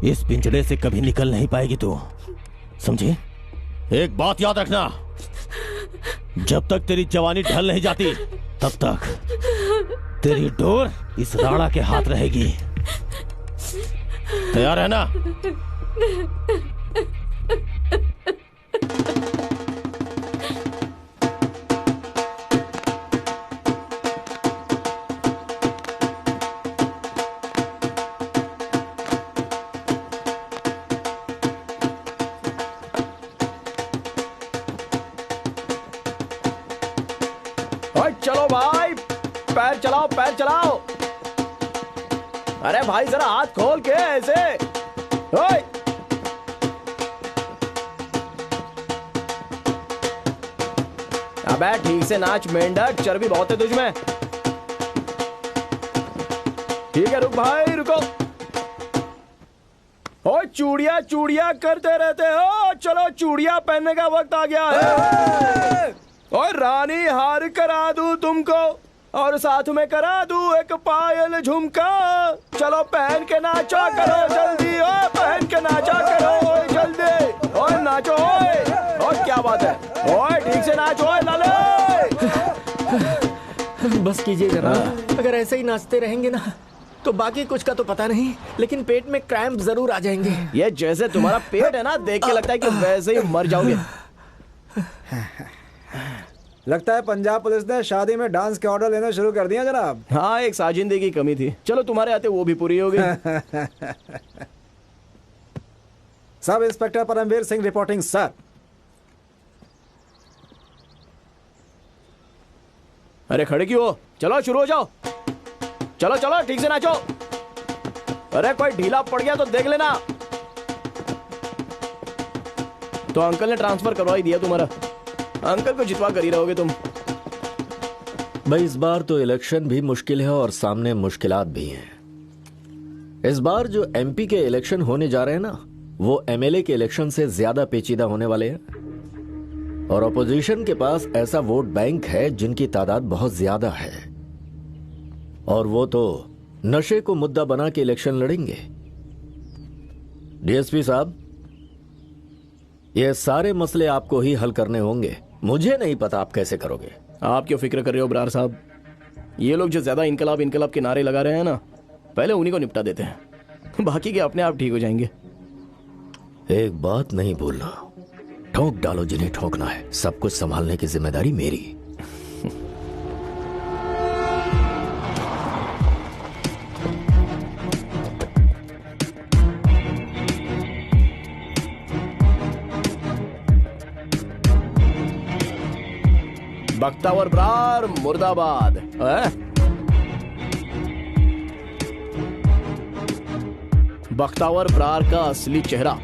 इस पिंजड़े से कभी निकल नहीं पाएगी तू, समझे? एक बात याद रखना, जब तक तेरी जवानी ढल नहीं जाती तब तक तेरी डोर इस राणा के हाथ रहेगी। तैयार है ना? चलो भाई, पैर चलाओ, पैर चलाओ। अरे भाई जरा हाथ खोल के ऐसे। ओए अबे ठीक से नाच मेंढक, चर्बी बहुत है तुझमें। ठीक है, रुक भाई रुको। ओ चूड़िया चूड़िया करते रहते हो, चलो चूड़िया पहनने का वक्त आ गया है। और रानी हार करा दूं तुमको, और साथ में करा दूं एक पायल झुमका। चलो पहन के नाचा करो जल्दी, ओए पहन के नाचा करो ओए जल्दी, ओए नाचो ओए। और क्या बात है, ओए ठीक से नाचो ओए लाले। बस कीजिए जनाब, अगर ऐसे ही नाचते रहेंगे ना तो बाकी कुछ का तो पता नहीं, लेकिन पेट में क्रैम्प जरूर आ जाएंगे। ये जैसे तुम्हारा पेट है ना, देख के लगता है कि वैसे ही मर जाओगे। लगता है पंजाब पुलिस ने शादी में डांस के ऑर्डर लेने शुरू कर दिया जनाब। हाँ, एक साजिंदे की कमी थी, चलो तुम्हारे आते वो भी पूरी हो गई। Sub inspector Paramvir Singh reporting sir. अरे खड़े क्यों हो, चलो शुरू हो जाओ। चलो चलो ठीक से नाचो। अरे कोई ढीला पड़ गया तो देख लेना। तो अंकल ने ट्रांसफर करवा ही दिया तुम्हारा, अंकल को जितवा कर ही रहोगे तुम। भाई इस बार तो इलेक्शन भी मुश्किल है और सामने मुश्किलात भी हैं। इस बार जो एमपी के इलेक्शन होने जा रहे हैं ना, वो एमएलए के इलेक्शन से ज्यादा पेचीदा होने वाले हैं। और ऑपोजिशन के पास ऐसा वोट बैंक है जिनकी तादाद बहुत ज्यादा है, और वो तो नशे को मुद्दा बना के इलेक्शन लड़ेंगे। डीएसपी साहब, ये सारे मसले आपको ही हल करने होंगे, मुझे नहीं पता आप कैसे करोगे। आप क्यों फिक्र कर रहे हो बरार साहब, ये लोग जो ज्यादा इनकलाब इनकलाब के नारे लगा रहे हैं ना, पहले उन्हीं को निपटा देते हैं, बाकी के अपने आप ठीक हो जाएंगे। एक बात नहीं भूलना, ठोक डालो जिन्हें ठोकना है, सब कुछ संभालने की जिम्मेदारी मेरी। बख्तावर ब्रार मुर्दाबाद। बख्तावर ब्रार का असली चेहरा।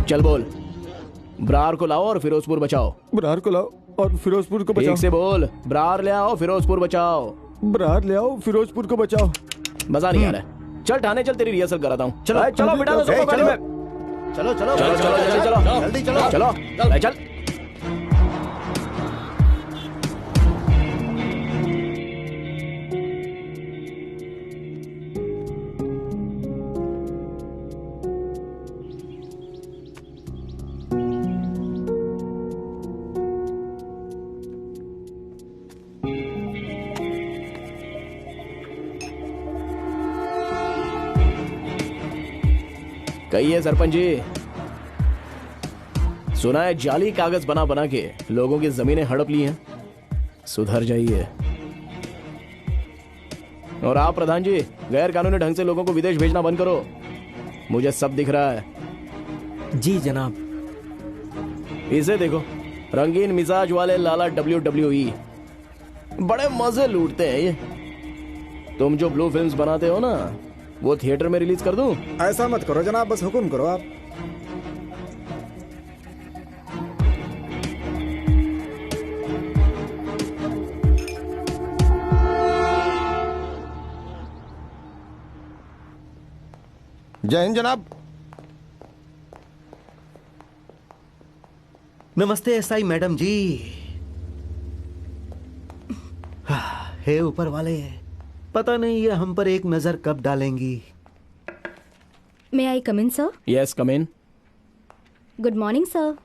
चल बोल, ब्रार को लाओ और फिरोजपुर बचाओ। ब्रार को लाओ और फिरोजपुर को बचाओ। ठीक से बोल, ब्रार ले आओ फिरोजपुर बचाओ। ब्रार ले आओ फिरोजपुर को बचाओ। मजा नहीं आ रहा है, चल ठाणे चल, तेरी रिहर्सल कराता हूँ। चलो चलो बिठा दो सबको गाड़ी में। चलो चलो चलो चलो चलो चलो जल्दी चलो चलो चल। सही है सरपंच जी। सुना है जाली कागज बना बना के लोगों की जमीनें हड़प ली हैं। सुधर जाइए। और आप प्रधान जी, गैर कानूनी ढंग से लोगों को विदेश भेजना बंद करो। मुझे सब दिख रहा है। जी जनाब। इसे देखो, रंगीन मिजाज वाले लाला WWE बड़े मजे लूटते हैं ये। तुम जो ब्लू फिल्म्स बनाते हो ना, वो थिएटर में रिलीज कर दूं? ऐसा मत करो जनाब, बस हुक्म करो आप। जय हिंद जनाब। नमस्ते एसआई मैडम जी। हे ऊपर वाले, पता नहीं ये हम पर एक नजर कब डालेंगी। May I come in sir? Yes come in. Good morning sir.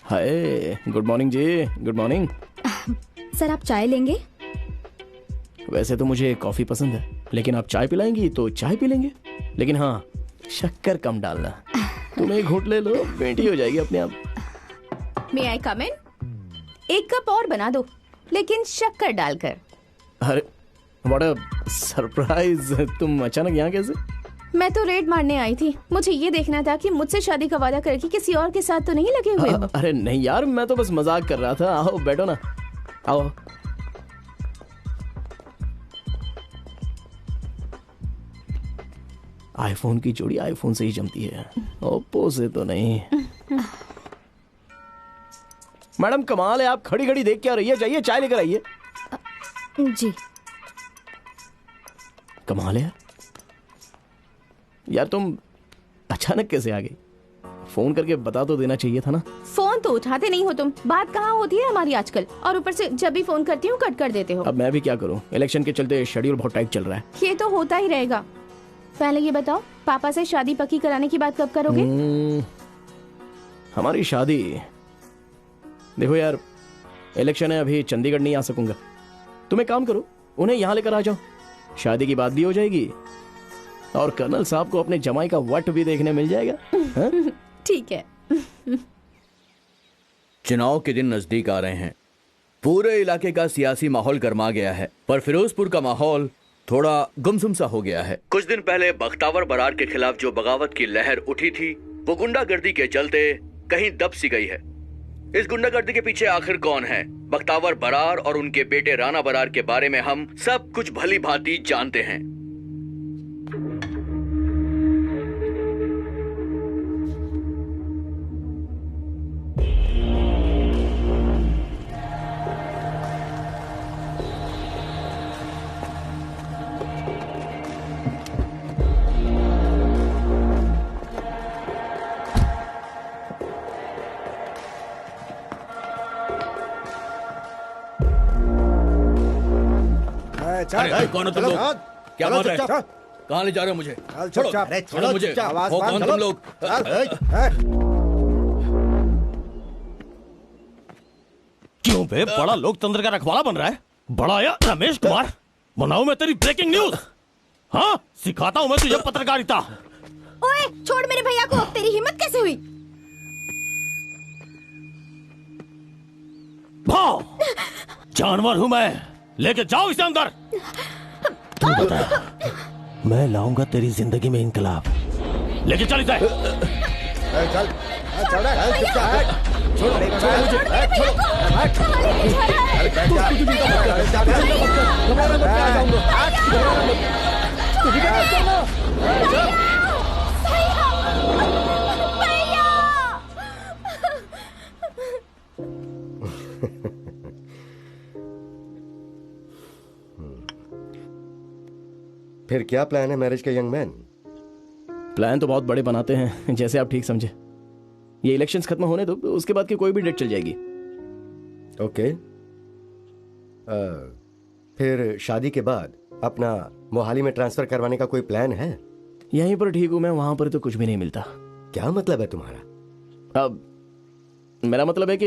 Hi, good morning जी, गुड मॉर्निंग। सर आप चाय लेंगे? वैसे तो मुझे कॉफी पसंद है, लेकिन आप चाय पिलाएंगी तो चाय पी लेंगे। लेकिन हाँ, शक्कर कम डालना। तुम एक घूंट ले लो, बेटी हो जाएगी अपने आप। मे आई कम इन? एक कप और बना दो, लेकिन शक्कर डालकर। अरे व्हाट अ सरप्राइज। तुम अचानक यहाँ कैसे? मैं तो रेड मारने आई थी। मुझे ये देखना था कि मुझसे शादी का वादा करके किसी और के साथ तो नहीं लगे हुए हो। अरे नहीं यार, मैं तो बस मजाक कर रहा था। आओ बैठो ना, आओ। आईफोन की जोड़ी आईफोन से ही जमती है, ओप्पो से तो नहीं। मैडम कमाल है, आप खड़ी खड़ी देख क्या रही है? जाइए चाय लेकर आइए। जी। कमाल है यार, तुम अचानक कैसे आ गई? फोन करके बता तो देना चाहिए था ना। फोन तो उठाते नहीं हो तुम। बात कहाँ होती है हमारी आजकल, और ऊपर से जब भी फोन करती हूँ कट कर देते हो। अब मैं भी क्या करूँ, इलेक्शन के चलते शेड्यूल बहुत टाइट चल रहा है। ये तो होता ही रहेगा। पहले ये बताओ, पापा से शादी पक्की कराने की बात कब करोगे? हमारी शादी, देखो यार, इलेक्शन है, अभी चंडीगढ़ नहीं आ सकूंगा। तुम एक काम करो, उन्हें यहाँ लेकर आ जाओ, शादी की बात भी हो जाएगी और कर्नल साहब को अपने जमाई का वट भी देखने मिल जाएगा। ठीक है। चुनाव के दिन नजदीक आ रहे हैं। पूरे इलाके का सियासी माहौल गर्मा गया है, पर फिरोजपुर का माहौल थोड़ा गुमसुम सा हो गया है। कुछ दिन पहले बख्तावर बरार के खिलाफ जो बगावत की लहर उठी थी, वो गुंडागर्दी के चलते कहीं दब सी गई है। इस गुंडागर्दी के पीछे आखिर कौन है? बख्तावर बरार और उनके बेटे राणा बरार के बारे में हम सब कुछ भली भांति जानते हैं। अरे कौन हो तुम लोग? क्या बात है? कहाँ ले जा रहे हो मुझे? छोड़ो मुझे। हो कौन तुम लोग? क्यों बे, बड़ा लोकतंत्र का रखवाला बन रहा है? बड़ा या रमेश कुमार, बनाऊं मैं तेरी ब्रेकिंग न्यूज? हाँ, सिखाता हूं मैं तुझे पत्रकारिता। ओए, छोड़ मेरे भैया को। तेरी हिम्मत कैसे हुई? भाव, जानवर हूं मैं, लेके जाओ इसे अंदर। तू बता, मैं लाऊंगा तेरी जिंदगी में इनकलाब। लेके चल इसे। चल फिर क्या प्लान है मैरिज का यंग मैन? प्लान तो बहुत बड़े बनाते हैं, जैसे आप ठीक समझे। ये इलेक्शंस खत्म होने दो, उसके बाद की कोई भी डेट चल जाएगी। ओके। फिर शादी के बाद अपना मोहाली में ट्रांसफर करवाने का कोई प्लान है? यहीं पर ठीक हूं मैं, वहां पर तो कुछ भी नहीं मिलता। क्या मतलब है तुम्हारा? अब मेरा मतलब है कि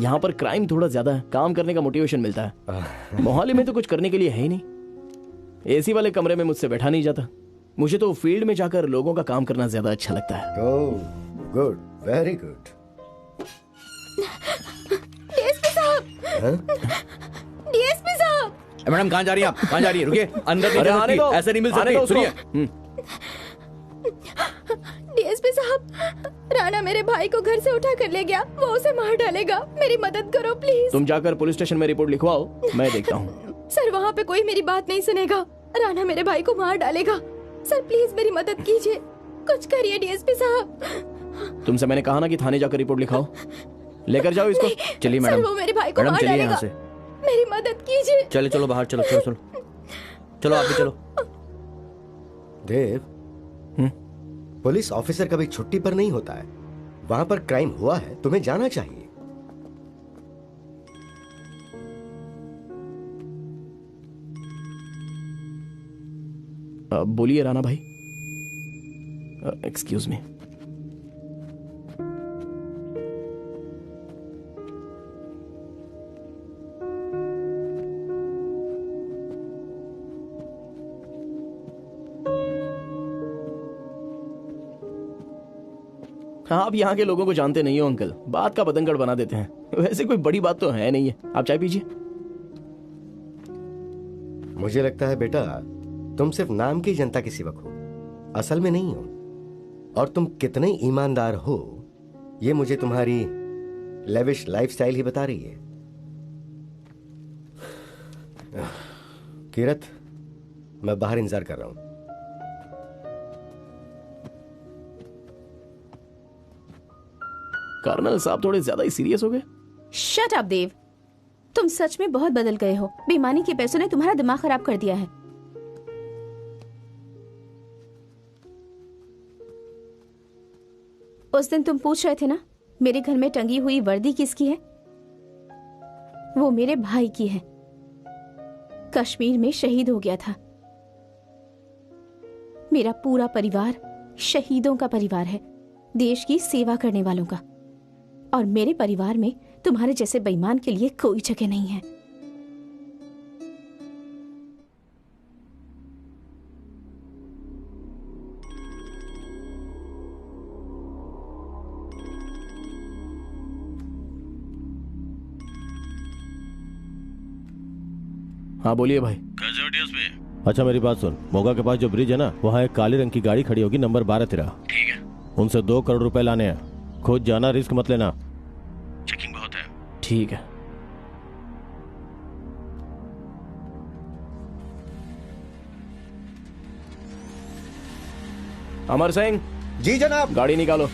यहाँ पर क्राइम थोड़ा ज्यादा है, काम करने का मोटिवेशन मिलता है। मोहाली में तो कुछ करने के लिए है ही नहीं। एसी वाले कमरे में मुझसे बैठा नहीं जाता, मुझे तो फील्ड में जाकर लोगों का काम करना ज्यादा अच्छा लगता है। Oh good, very good. DSP साहब, डीएसपी साहब। मैडम कहाँ जा रही हैं आप? कहाँ जा रही है? रुकिए, अंदर नहीं अरे जा आने सकती, दो, ऐसे नहीं मिल आने दो सकती। उसको। सुनिए, डीएसपी साहब, राणा मेरे भाई को घर से उठा कर ले गया, वो उसे मार डालेगा, मेरी मदद करो प्लीज। तुम जाकर पुलिस स्टेशन में रिपोर्ट लिखवाओ, मैं देखता हूँ। सर वहाँ पे कोई मेरी बात नहीं सुनेगा, राणा मेरे भाई को मार डालेगा। सर प्लीज मेरी मदद कीजिए, कुछ करिए डीएसपी साहब। तुमसे मैंने कहा ना कि थाने जाकर रिपोर्ट लिखाओ। लेकर जाओ इसको। चलिए सर मैडम। वो मेरे भाई को मैडम मार चलिए डालेगा, यहाँ से। मेरी मदद कीजिए। चले चलो बाहर, चलो चलो चलो चलो, आप भी चलो। देव, पुलिस ऑफिसर कभी छुट्टी पर नहीं होता है। वहां पर क्राइम हुआ है, तुम्हें जाना चाहिए। बोलिए राणा भाई। Excuse me. आप यहाँ के लोगों को जानते नहीं हो अंकल, बात का बतंगड़ बना देते हैं। वैसे कोई बड़ी बात तो है नहीं है। आप चाय पीजिए। मुझे लगता है बेटा, तुम सिर्फ नाम की जनता के सेवक हो, असल में नहीं हो। और तुम कितने ईमानदार हो, ये मुझे तुम्हारी लेविश लाइफस्टाइल ही बता रही है। कीरत, मैं बाहर इंतजार कर रहा हूं। कर्नल साहब थोड़े ज्यादा ही सीरियस हो गए। शट अप देव, तुम सच में बहुत बदल गए हो। बेईमानी के पैसों ने तुम्हारा दिमाग खराब कर दिया है। उस दिन तुम पूछ रहे थे ना, मेरे घर में टंगी हुई वर्दी किसकी है? वो मेरे भाई की है। कश्मीर में शहीद हो गया था। मेरा पूरा परिवार शहीदों का परिवार है, देश की सेवा करने वालों का। और मेरे परिवार में तुम्हारे जैसे बेईमान के लिए कोई जगह नहीं है। हाँ बोलिए भाई। अच्छा मेरी बात सुन, मोगा के पास जो ब्रिज है ना, वहाँ एक काले रंग की गाड़ी खड़ी होगी, नंबर 12 तेरा। ठीक है। उनसे 2 करोड़ रुपए लाने हैं। खुद जाना, रिस्क मत लेना। चेकिंग बहुत है। ठीक है। अमर सिंह। जी जनाब। गाड़ी निकालो।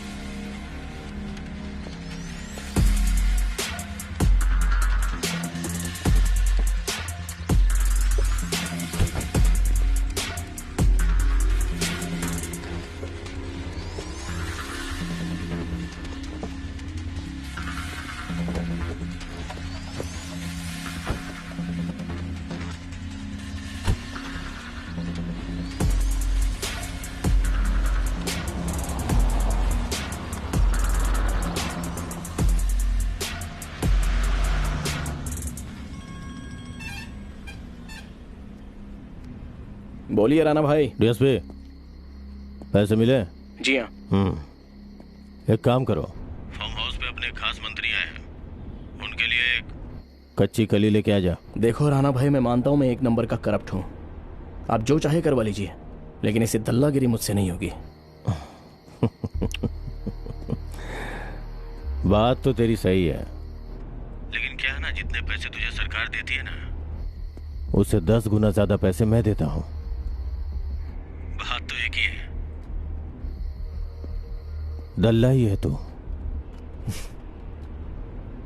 बोलिए राणा भाई। डीएसपी, पैसे मिले? जी हाँ। एक काम करो, फार्म हाउस पे अपने खास मंत्री आए हैं, उनके लिए एक कच्ची कली लेके आ जा। देखो राणा भाई, मैं मानता हूं मैं एक नंबर का करप्ट हूं। आप जो चाहे करवा लीजिए, लेकिन इसे दल्लागिरी मुझसे नहीं होगी। बात तो तेरी सही है, लेकिन क्या है ना, जितने पैसे तुझे सरकार देती है ना, उससे 10 गुना ज्यादा पैसे मैं देता हूँ। बात तो एक ही है। दल्ला ही है तू।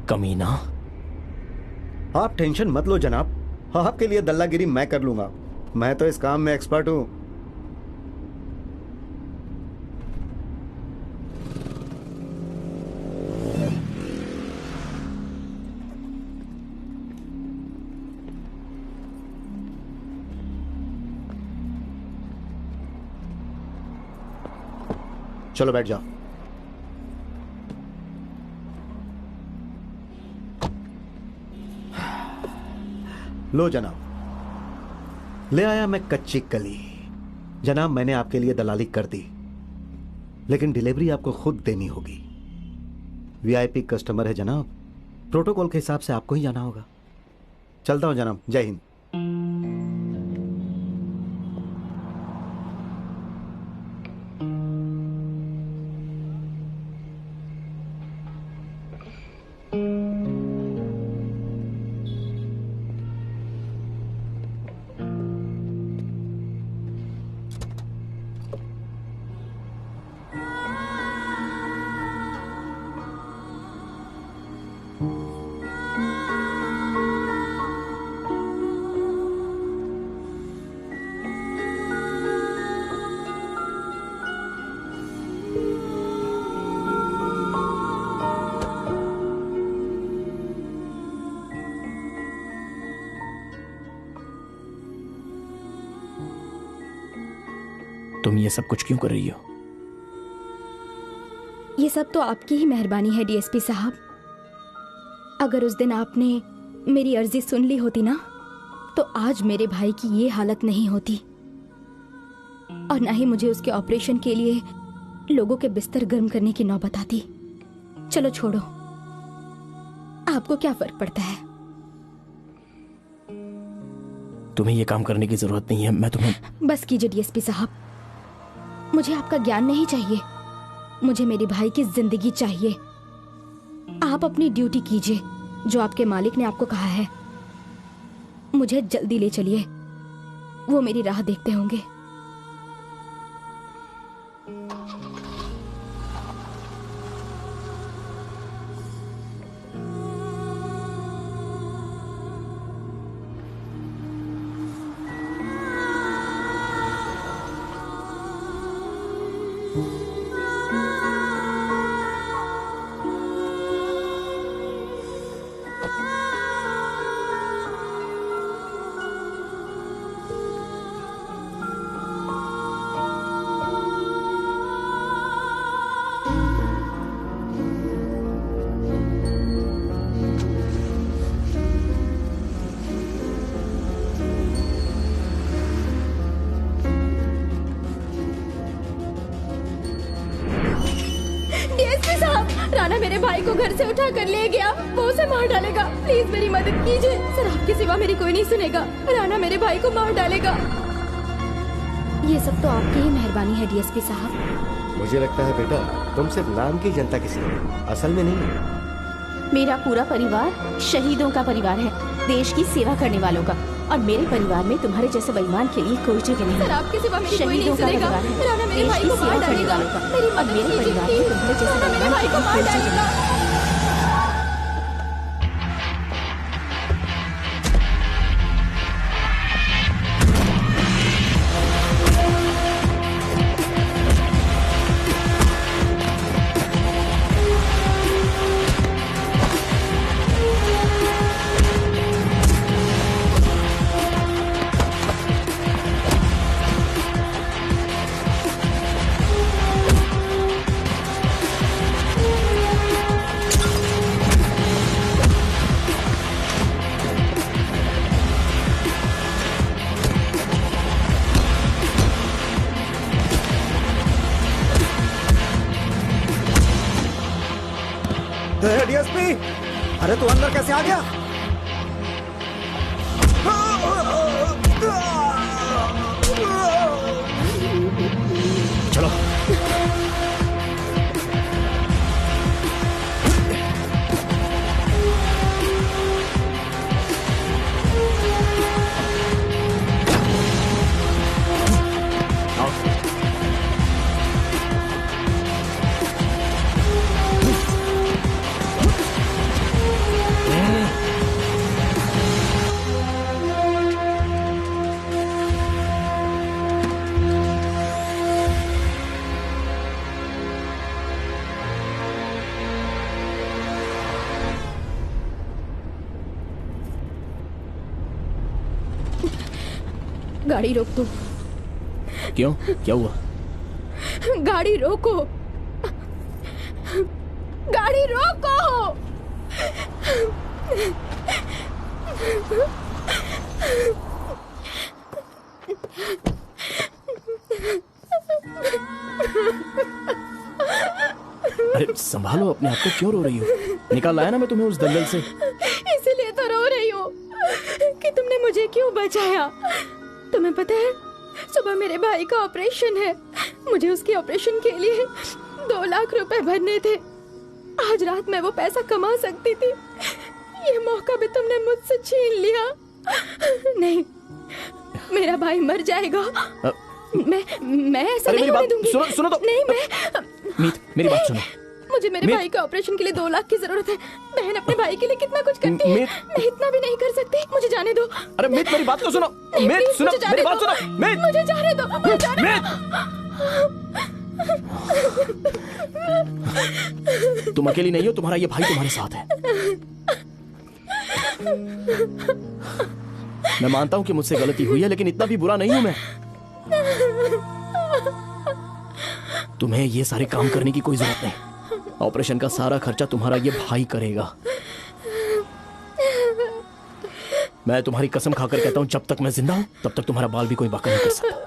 कमीना। आप टेंशन मत लो जनाब, आपके लिए दल्लागिरी मैं कर लूंगा। मैं तो इस काम में एक्सपर्ट हूं। चलो बैठ जाओ। लो जनाब, ले आया मैं कच्ची कली। जनाब, मैंने आपके लिए दलाली कर दी, लेकिन डिलीवरी आपको खुद देनी होगी। वीआईपी कस्टमर है जनाब, प्रोटोकॉल के हिसाब से आपको ही जाना होगा। चलता हूं जनाब, जय हिंद। तुम ये सब कुछ क्यों कर रही हो? ये सब तो आपकी ही मेहरबानी है डीएसपी साहब। अगर उस दिन आपने मेरी अर्जी सुन ली होती ना, तो आज मेरे भाई की ये हालत नहीं होती, और ना ही मुझे उसके ऑपरेशन के लिए लोगों के बिस्तर गर्म करने की नौबत आती। चलो छोड़ो, आपको क्या फर्क पड़ता है? तुम्हें ये काम करने की जरूरत नहीं है। मैं तुम्हें बस कीजिए डीएसपी साहब, मुझे आपका ज्ञान नहीं चाहिए, मुझे मेरे भाई की जिंदगी चाहिए। आप अपनी ड्यूटी कीजिए जो आपके मालिक ने आपको कहा है। मुझे जल्दी ले चलिए, वो मेरी राह देखते होंगे। राणा मेरे भाई को घर से उठा कर ले गया, वो उसे मार डालेगा। प्लीज मेरी मदद कीजिए सर, आपके सिवा मेरी कोई नहीं सुनेगा। राणा मेरे भाई को मार डालेगा। ये सब तो आपकी ही मेहरबानी है डीएसपी साहब। मुझे लगता है बेटा तुम सिर्फ नाम की जनता किसी हो, असल में नहीं। मेरा पूरा परिवार शहीदों का परिवार है, देश की सेवा करने वालों का, और मेरे परिवार में तुम्हारे जैसे बेईमान के लिए कोई जगह नहीं। सर आपके सिवा मेरी कोई नहीं शहीदों का सुनेगा। परिवार है, राणा मेरे भाई देश को की मार सेवा करने डालेगा। वालों का, मेरी और मदद मेरे कीजिए, परिवार में प्लीज। तुम्हारे जैसे राणा मेरे बेईमान भाई के को लिए मार कोई जगह डालेगा। नहीं। डीएसपी, अरे तू अंदर कैसे आ गया? चलो। गाड़ी रोक दो। क्यों, क्या हुआ? गाड़ी रोको, गाड़ी रोको। अरे संभालो अपने आप को, क्यों रो रही हो? निकाल लाया ना मैं तुम्हें उस दलदल से। इसीलिए तो रो रही हूँ कि तुमने मुझे क्यों बचाया। तुम्हें पता है, सुबह मेरे भाई का ऑपरेशन है। मुझे उसके ऑपरेशन के लिए 2 लाख रुपए भरने थे। आज रात मैं वो पैसा कमा सकती थी। ये मौका भी तुमने मुझसे छीन लिया। नहीं, मेरा भाई मर जाएगा। मैं ऐसा नहीं होने दूंगी। सुनो तो। नहीं, मैं मीत, मेरी बात सुनो। मुझे मेरे भाई के ऑपरेशन के लिए 2 लाख की जरूरत है। बहन अपने भाई के लिए कितना कुछ करती है, मैं इतना भी नहीं कर सकती। मुझे जाने दो। अरे मीत, मेरी बात तो सुनो। मीत सुनो, मेरी बात सुनो। मीत, मुझे जाने दो। मुझे जाने दो। तुम अकेली नहीं हो, तुम्हारा ये भाई तुम्हारे साथ है। मैं मानता हूं कि मुझसे गलती हुई है, लेकिन इतना भी बुरा नहीं हूं मैं। तुम्हें ये सारे काम करने की कोई जरूरत नहीं। ऑपरेशन का सारा खर्चा तुम्हारा ये भाई करेगा। मैं तुम्हारी कसम खाकर कहता हूं, जब तक मैं जिंदा हूं तब तक तुम्हारा बाल भी कोई बाका नहीं कर सकता।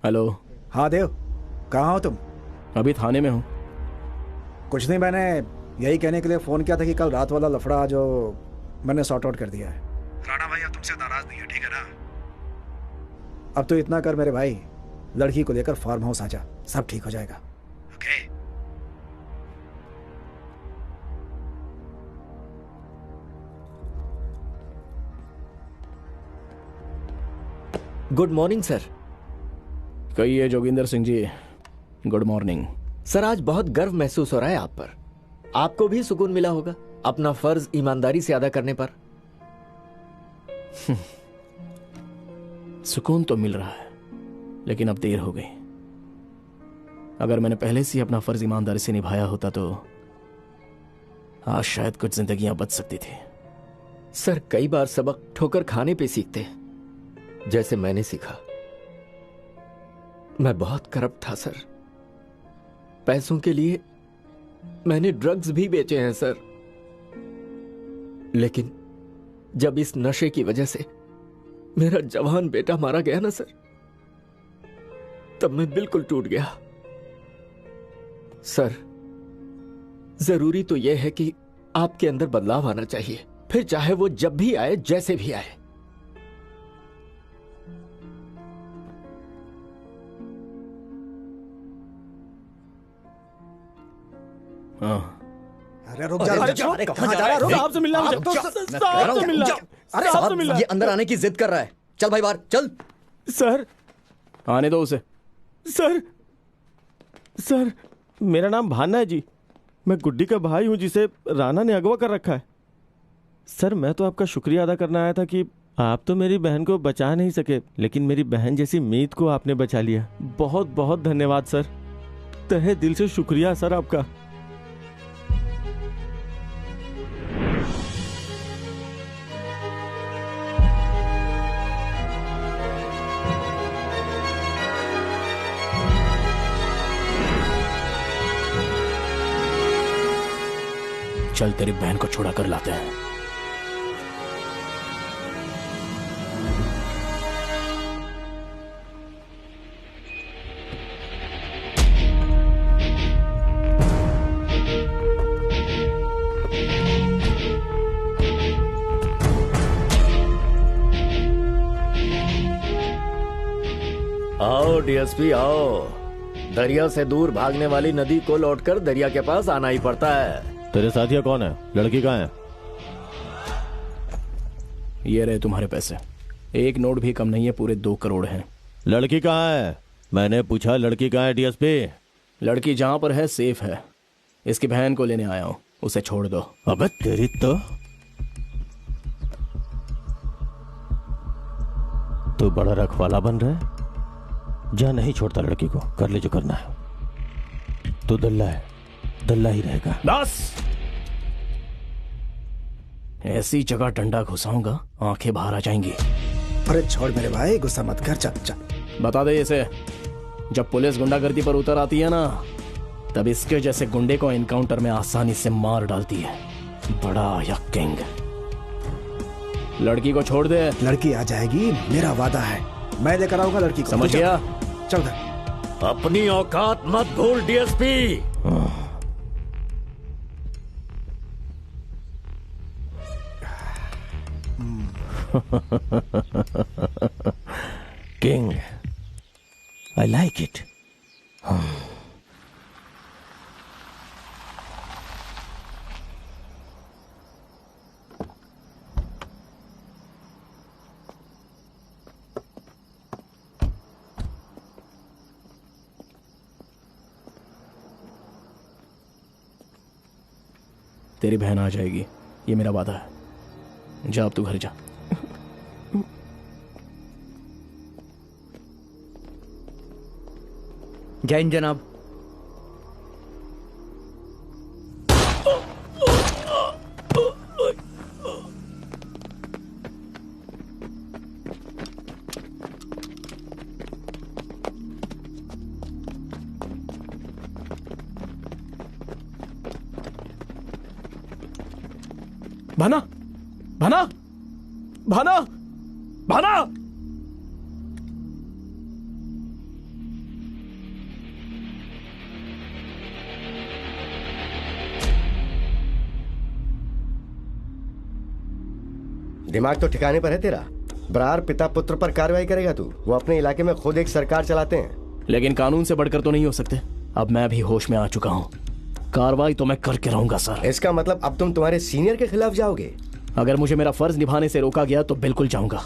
हेलो। हाँ देव, कहाँ हो तुम? अभी थाने में हूँ। कुछ नहीं, मैंने यही कहने के लिए फोन किया था कि कल रात वाला लफड़ा जो मैंने सॉर्ट आउट कर दिया है। राणा भाई अब तुमसे नाराज नहीं है, ठीक है ना? अब तो इतना कर मेरे भाई, लड़की को लेकर फार्म हाउस आ जा, सब ठीक हो जाएगा। ओके? Good morning sir. कहिए Joginder Singh ji. Good morning sir. आज बहुत गर्व महसूस हो रहा है आप पर। आपको भी सुकून मिला होगा अपना फर्ज ईमानदारी से अदा करने पर। सुकून तो मिल रहा है, लेकिन अब देर हो गई। अगर मैंने पहले से ही अपना फर्ज ईमानदारी से निभाया होता तो आज शायद कुछ जिंदगियां बच सकती थी। सर, कई बार सबक ठोकर खाने पे सीखते हैं, जैसे मैंने सीखा। मैं बहुत करप्ट था सर। पैसों के लिए मैंने ड्रग्स भी बेचे हैं सर। लेकिन जब इस नशे की वजह से मेरा जवान बेटा मारा गया ना सर, तब मैं बिल्कुल टूट गया। सर, जरूरी तो यह है कि आपके अंदर बदलाव आना चाहिए, फिर चाहे वो जब भी आए, जैसे भी आए। अरे रुक जा, कहाँ जा रहा है? साहब से मिलना है मुझे। साहब से मिलना है। अरे साहब, ये अंदर आने की जिद कर रहा है। चल भाई बाहर चल। सर, आने दो उसे। सर, मेरा नाम भान्ना है जी। मैं गुड्डी का भाई हूं जिसे राणा ने अगवा कर रखा है। सर, मैं तो आपका शुक्रिया अदा करना आया था कि आप तो मेरी बहन को बचा नहीं सके, लेकिन मेरी बहन जैसी मीत को आपने बचा लिया। बहुत बहुत धन्यवाद सर। तहे दिल से शुक्रिया सर आपका। चल तेरी बहन को छुड़ा कर लाते हैं। आओ डीएसपी आओ। दरिया से दूर भागने वाली नदी को लौटकर दरिया के पास आना ही पड़ता है। तेरे साथिया कौन है? लड़की कहाँ है? ये रहे तुम्हारे पैसे। एक नोट भी कम नहीं है, पूरे 2 करोड़ हैं। लड़की कहाँ है? मैंने पूछा लड़की कहाँ है डीएसपी? लड़की जहां पर है सेफ है। इसकी बहन को लेने आया हूं, उसे छोड़ दो। अबे तेरी तो बड़ा रखवाला बन रहा है। जा, नहीं छोड़ता लड़की को, कर ले जो करना है। तू दल्ला है, दल्ला ही रहेगा। बस ऐसी जगह डंडा घुसाऊंगा आंखें बाहर आ जाएंगी। अरे छोड़ मेरे भाई, गुस्सा मत कर। चल चल। बता दे इसे, जब पुलिस गुंडागर्दी पर उतर आती है ना, तब इसके जैसे गुंडे को एनकाउंटर में आसानी से मार डालती है। बड़ा यकिंग। लड़की को छोड़ दे। लड़की आ जाएगी, मेरा वादा है। मैं लेकर आऊंगा लड़की को। समझ गया? चल कर। अपनी औकात मत भूल DSP. King, I like it. तेरी बहन आ जाएगी, ये मेरा वादा है। जा अब तू घर जा। जय हिंद जनाब। भाना, भाना, भाना, भाना। दिमाग तो ठिकाने पर है तेरा। बरार पिता पुत्र पर कार्रवाई करेगा तू? वो अपने इलाके में खुद एक सरकार चलाते हैं। लेकिन कानून से बढ़कर तो नहीं हो सकते। अब मैं भी होश में आ चुका हूँ। कार्रवाई तो मैं करके रहूंगा सर। इसका मतलब अब तुम तुम्हारे सीनियर के खिलाफ जाओगे? अगर मुझे मेरा फर्ज निभाने से रोका गया तो बिल्कुल जाऊंगा।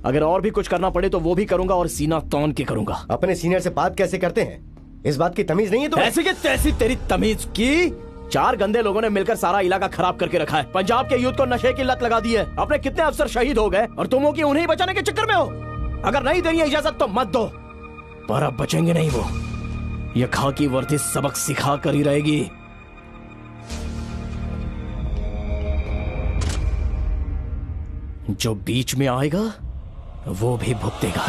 अगर और भी कुछ करना पड़े तो वो भी करूंगा, और सीना तौन के करूंगा। अपने सीनियर से बात कैसे करते हैं? इस बात की तमीज नहीं है तुम्हें? ऐसी की तैसी तेरी तमीज की। 4 गंदे लोगों ने मिलकर सारा इलाका खराब करके रखा है। पंजाब के यूथ को नशे की लत लगा दी है। अपने कितने अफसर शहीद हो गए और तुम हो कि उन्हें बचाने के चक्कर में हो। अगर नहीं देनी है इजाजत तो मत दो, पर अब बचेंगे नहीं वो। ये खाकी वर्दी सबक सिखा कर ही रहेगी। जो बीच में आएगा वो भी भुगतेगा।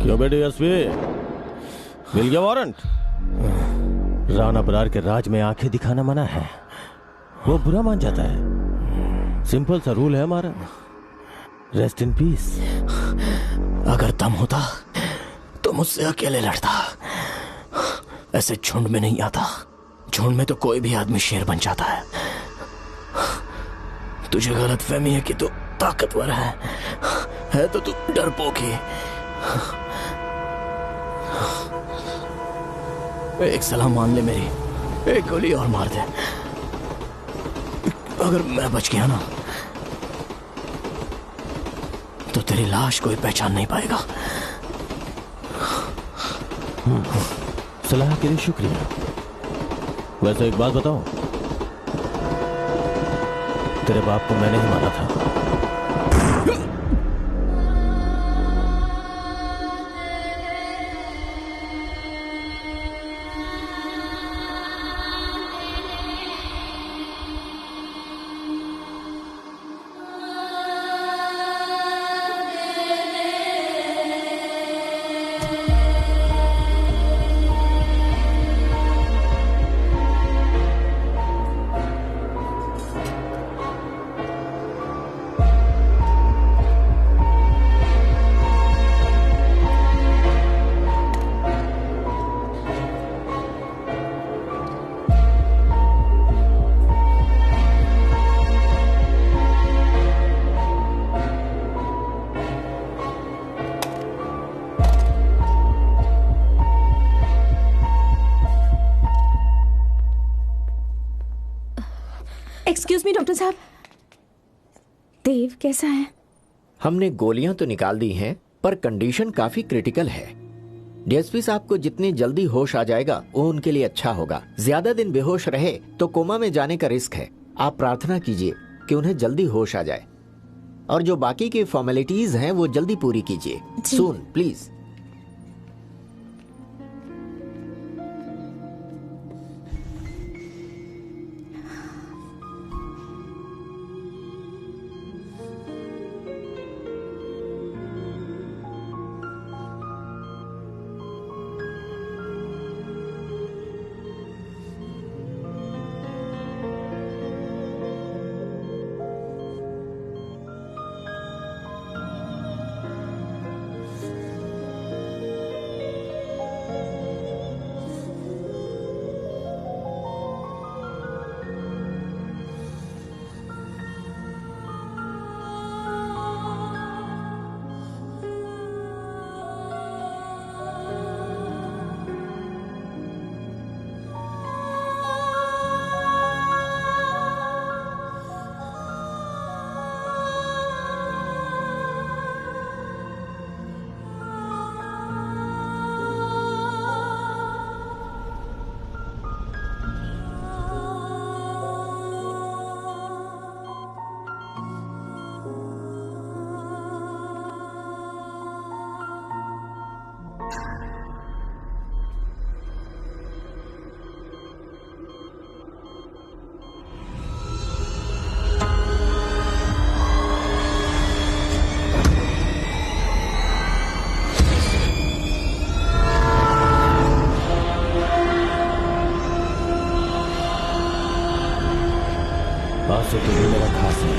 क्यों बेटे एसपी, मिल गया वारंट? राणा बरार के राज में आंखें दिखाना मना है, वो बुरा मान जाता है। सिंपल सा रूल है हमारा, रेस्ट इन पीस। अगर दम होता तो मुझसे अकेले लड़ता, ऐसे झुंड में नहीं आता। झुंड में तो कोई भी आदमी शेर बन जाता है। तुझे गलत फहमी है कि तू ताकतवर है तो तू डरपोक ही। एक सलाह मान ले मेरी, एक गोली और मार दे। अगर मैं बच गया ना तो तेरी लाश कोई पहचान नहीं पाएगा। सलाह के लिए शुक्रिया। वैसे एक बात बताओ, तेरे बाप को मैंने ही मारा था। एक्सक्यूज मी डॉक्टर साहब, देव कैसा है? हमने गोलियां तो निकाल दी हैं, पर कंडीशन काफी क्रिटिकल है। डीएसपी साहब को जितनी जल्दी होश आ जाएगा वो उनके लिए अच्छा होगा। ज्यादा दिन बेहोश रहे तो कोमा में जाने का रिस्क है। आप प्रार्थना कीजिए कि उन्हें जल्दी होश आ जाए, और जो बाकी की फॉर्मेलिटीज हैं वो जल्दी पूरी कीजिए। सून प्लीज। से तो ये मेरा खास है।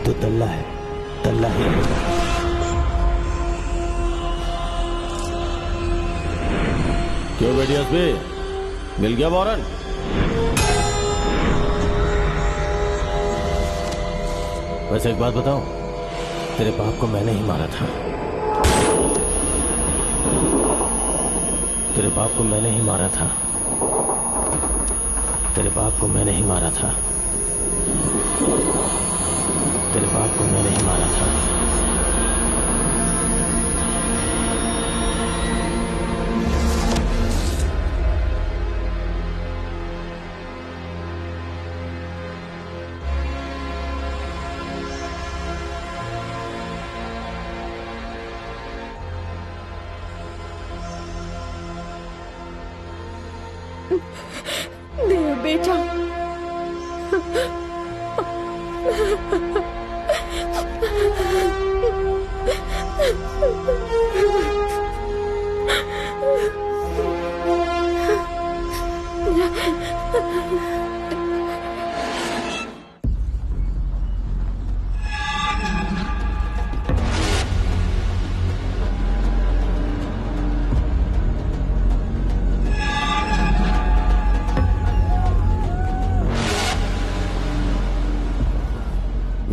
तो तल्ला है, तल्ला ही रहेगा। क्यों बेटी हंसबे, मिल गया वारंट? वैसे एक बात बताओ, तेरे बाप को मैंने ही मारा था। तेरे बाप को मैंने ही मारा था। तेरे बाप को मैंने ही मारा था। तेरे बाप को मैंने ही मारा था। देव बेटा,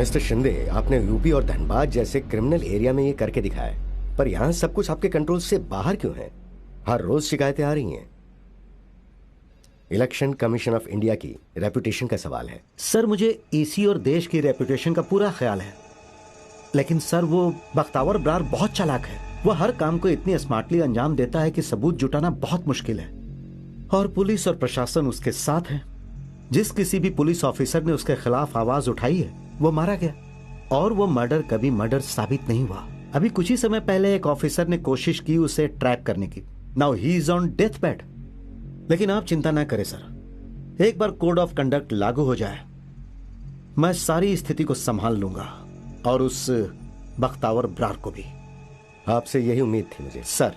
मिस्टर शिंदे, आपने यूपी और धनबाद जैसे क्रिमिनल एरिया में ये करके दिखाया, पर यहां सब कुछ आपके कंट्रोल से बाहर क्यों है? हर रोज शिकायतें आ रही हैं। इलेक्शन कमीशन ऑफ इंडिया की रेपुटेशन का सवाल है। सर, मुझे ईसी और देश की रेपुटेशन का पूरा ख्याल है, लेकिन सर वो बख्तावर ब्रार बहुत चालाक है। वो हर काम को इतनी स्मार्टली अंजाम देता है कि सबूत जुटाना बहुत मुश्किल है, और पुलिस और प्रशासन उसके साथ है। जिस किसी भी पुलिस ऑफिसर ने उसके खिलाफ आवाज उठाई है वो मारा गया, और वो मर्डर कभी मर्डर साबित नहीं हुआ। अभी कुछ ही समय पहले एक ऑफिसर ने कोशिश की उसे ट्रैक करने की। Now he is on death bed. लेकिन आप चिंता ना करें सर, एक बार कोड ऑफ कंडक्ट लागू हो जाए, मैं सारी स्थिति को संभाल लूंगा, और उस बख्तावर ब्रार को भी। आपसे यही उम्मीद थी मुझे। सर,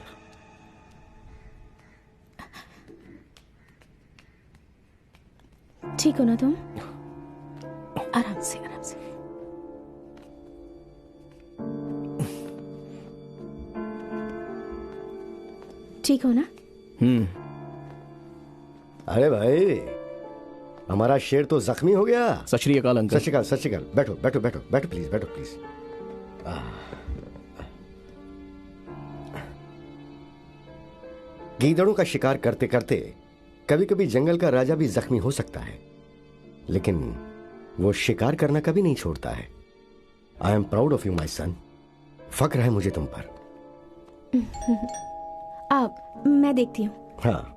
ठीक हो ना तुम? आराम से आराम से। ठीक हो ना? अरे भाई, हमारा शेर तो जख्मी हो गया। सत श्री अकाल अंकल। सत श्री अकाल, सत श्री अकाल। बैठो बैठो बैठो बैठो प्लीज, बैठो प्लीज। गीदड़ों का शिकार करते करते कभी कभी जंगल का राजा भी जख्मी हो सकता है, लेकिन वो शिकार करना कभी नहीं छोड़ता है। I am proud of you my son. फक्र है मुझे तुम पर। आप, मैं देखती हूँ। हाँ।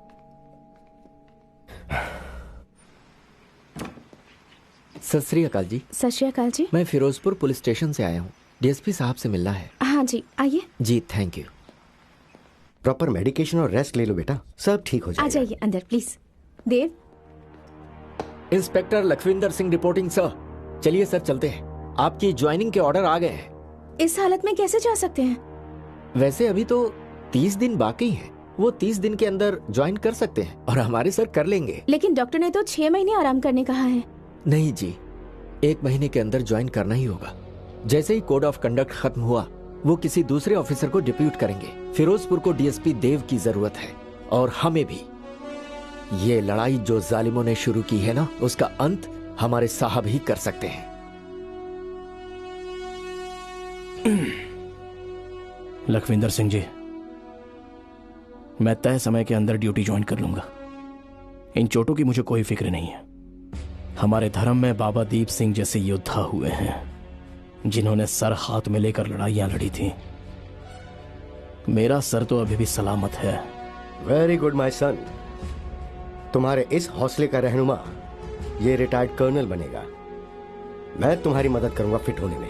सत श्री अकाल जी। सत श्री अकाल जी। मैं फिरोजपुर पुलिस स्टेशन से आया हूँ, डीएसपी साहब से मिलना है। हाँ जी, आइए। जी थैंक यू। प्रॉपर मेडिकेशन और रेस्ट ले लो बेटा, सब ठीक हो जाएगा। आ जाइए अंदर please. Dev. Inspector Lakhwinder Singh reporting sir. चलिए सर चलते हैं, आपकी ज्वाइनिंग के ऑर्डर आ गए हैं। इस हालत में कैसे जा सकते हैं? वैसे अभी तो 30 दिन बाकी हैं, वो 30 दिन के अंदर ज्वाइन कर सकते हैं, और हमारे सर कर लेंगे। लेकिन डॉक्टर ने तो 6 महीने आराम करने कहा है। नहीं जी, 1 महीने के अंदर ज्वाइन करना ही होगा। जैसे ही कोड ऑफ कंडक्ट खत्म हुआ, वो किसी दूसरे ऑफिसर को डिप्यूट करेंगे। फिरोजपुर को डीएसपी देव की जरूरत है, और हमें भी। ये लड़ाई जो जालिमों ने शुरू की है ना, उसका अंत हमारे साहब ही कर सकते हैं। लखविंदर सिंह जी, मैं तय समय के अंदर ड्यूटी ज्वाइन कर लूंगा। इन चोटों की मुझे कोई फिक्र नहीं है। हमारे धर्म में बाबा दीप सिंह जैसे योद्धा हुए हैं, जिन्होंने सर हाथ में लेकर लड़ाइयां लड़ी थी। मेरा सर तो अभी भी सलामत है। Very good my son. तुम्हारे इस हौसले का रहनुमा ये रिटायर्ड कर्नल बनेगा। मैं तुम्हारी मदद करूंगा फिट होने में।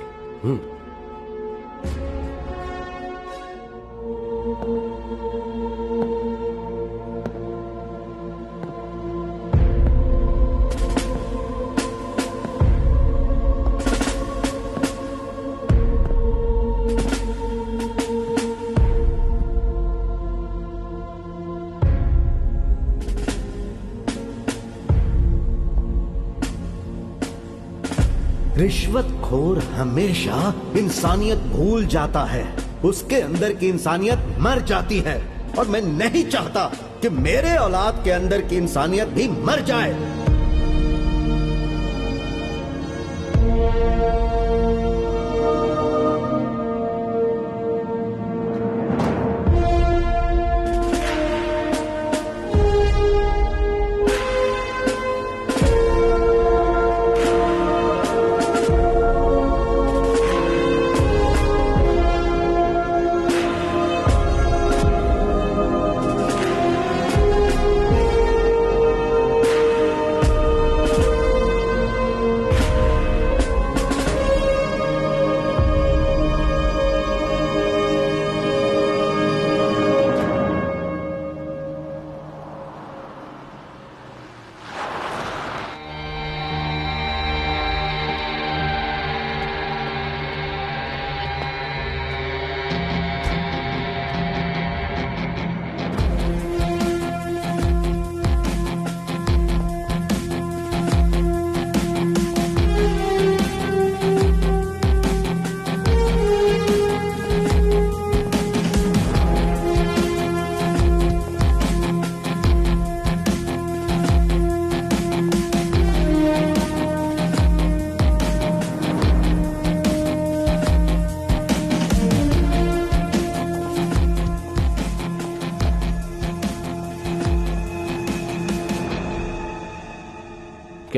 रिश्वतखोर हमेशा इंसानियत भूल जाता है, उसके अंदर की इंसानियत मर जाती है, और मैं नहीं चाहता कि मेरे औलाद के अंदर की इंसानियत भी मर जाए।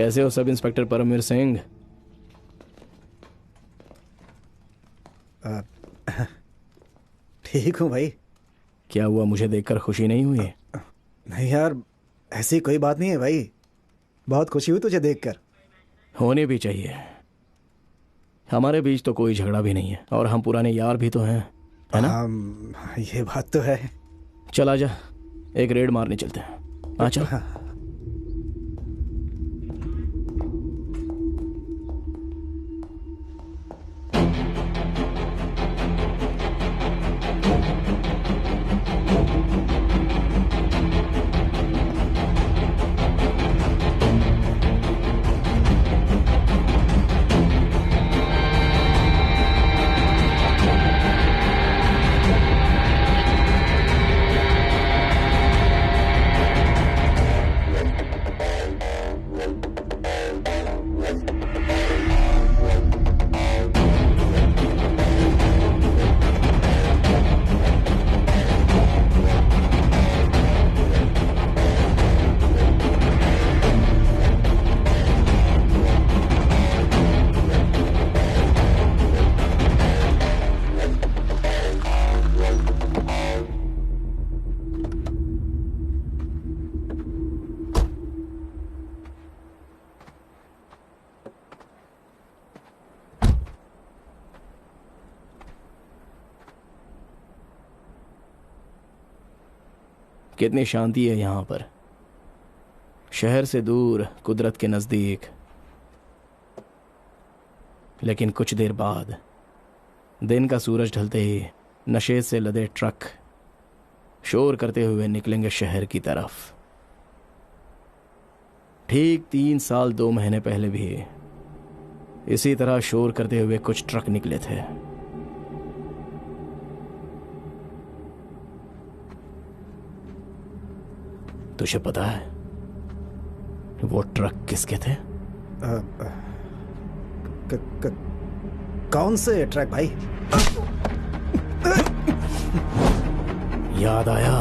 कैसे हो सब इंस्पेक्टर परमवीर सिंह? ठीक हूँ भाई। क्या हुआ, मुझे देखकर खुशी नहीं हुई? नहीं यार, ऐसी कोई बात नहीं है भाई, बहुत खुशी हुई तुझे देखकर। होनी भी चाहिए। हमारे बीच तो कोई झगड़ा भी नहीं है और हम पुराने यार भी तो हैं, है ना? ये बात तो है। चल आजा, एक रेड मारने चलते हैं। आ चल। कितनी शांति है यहाँ पर, शहर से दूर, कुदरत के नजदीक। लेकिन कुछ देर बाद दिन का सूरज ढलते ही नशे से लदे ट्रक शोर करते हुए निकलेंगे शहर की तरफ। ठीक 3 साल 2 महीने पहले भी इसी तरह शोर करते हुए कुछ ट्रक निकले थे। तुझे पता है वो ट्रक किसके थे? कौन से ट्रक भाई? याद आया?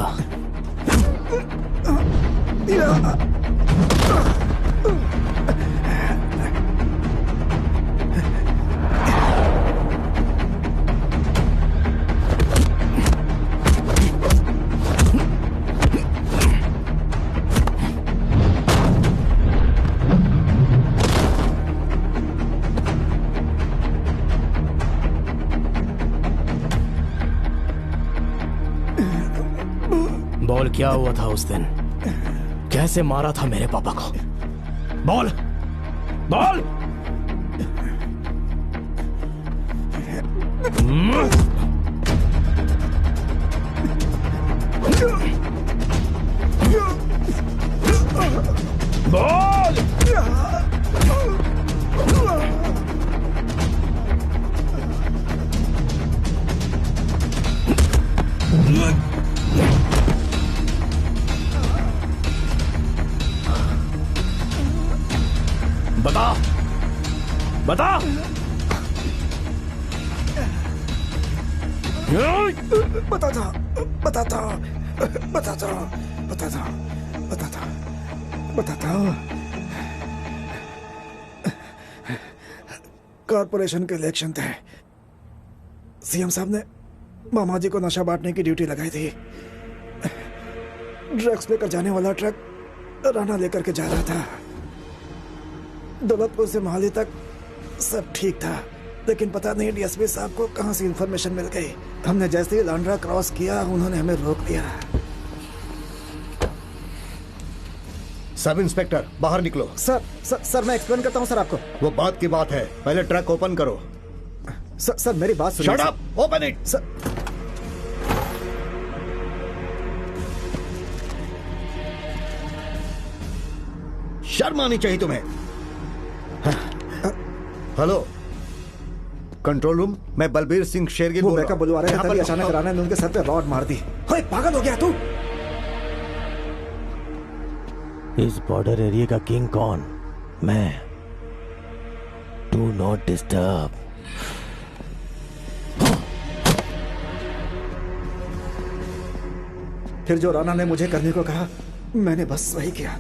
बोल, क्या हुआ था उस दिन? कैसे मारा था मेरे पापा को? बोल बोल। बोल। बता बता। बताता बताता बताता बताता बताता बताता। कॉरपोरेशन के इलेक्शन थे। सीएम साहब ने मामा जी को नशा बांटने की ड्यूटी लगाई थी। ड्रग्स लेकर जाने वाला ट्रक राना लेकर के जा रहा था। दौलतपुर से मोहाली तक सब ठीक था, लेकिन पता नहीं डीएसपी साहब को कहां से इंफॉर्मेशन मिल गई। हमने जैसे ही लांड्रा क्रॉस किया, उन्होंने हमें रोक दिया। सब इंस्पेक्टर बाहर निकलो। सर मैं एक्सप्लेन करता हूं सर आपको। वो बात की बात है, पहले ट्रक ओपन करो। सर मेरी बात सुनिए। Shut up, open it. Sir शर्म आनी चाहिए तुम्हें। हेलो कंट्रोल रूम, मैं बलबीर सिंह शेरगिल बोल रहा हूं। बुलवा रहे थे, अचानक राणा ने उनके सर पे रॉड मार दी। ओए पागल हो गया तू? इस बॉर्डर एरिया का किंग कौन? मैं। Do not disturb. फिर जो राणा ने मुझे करने को कहा, मैंने बस वही किया।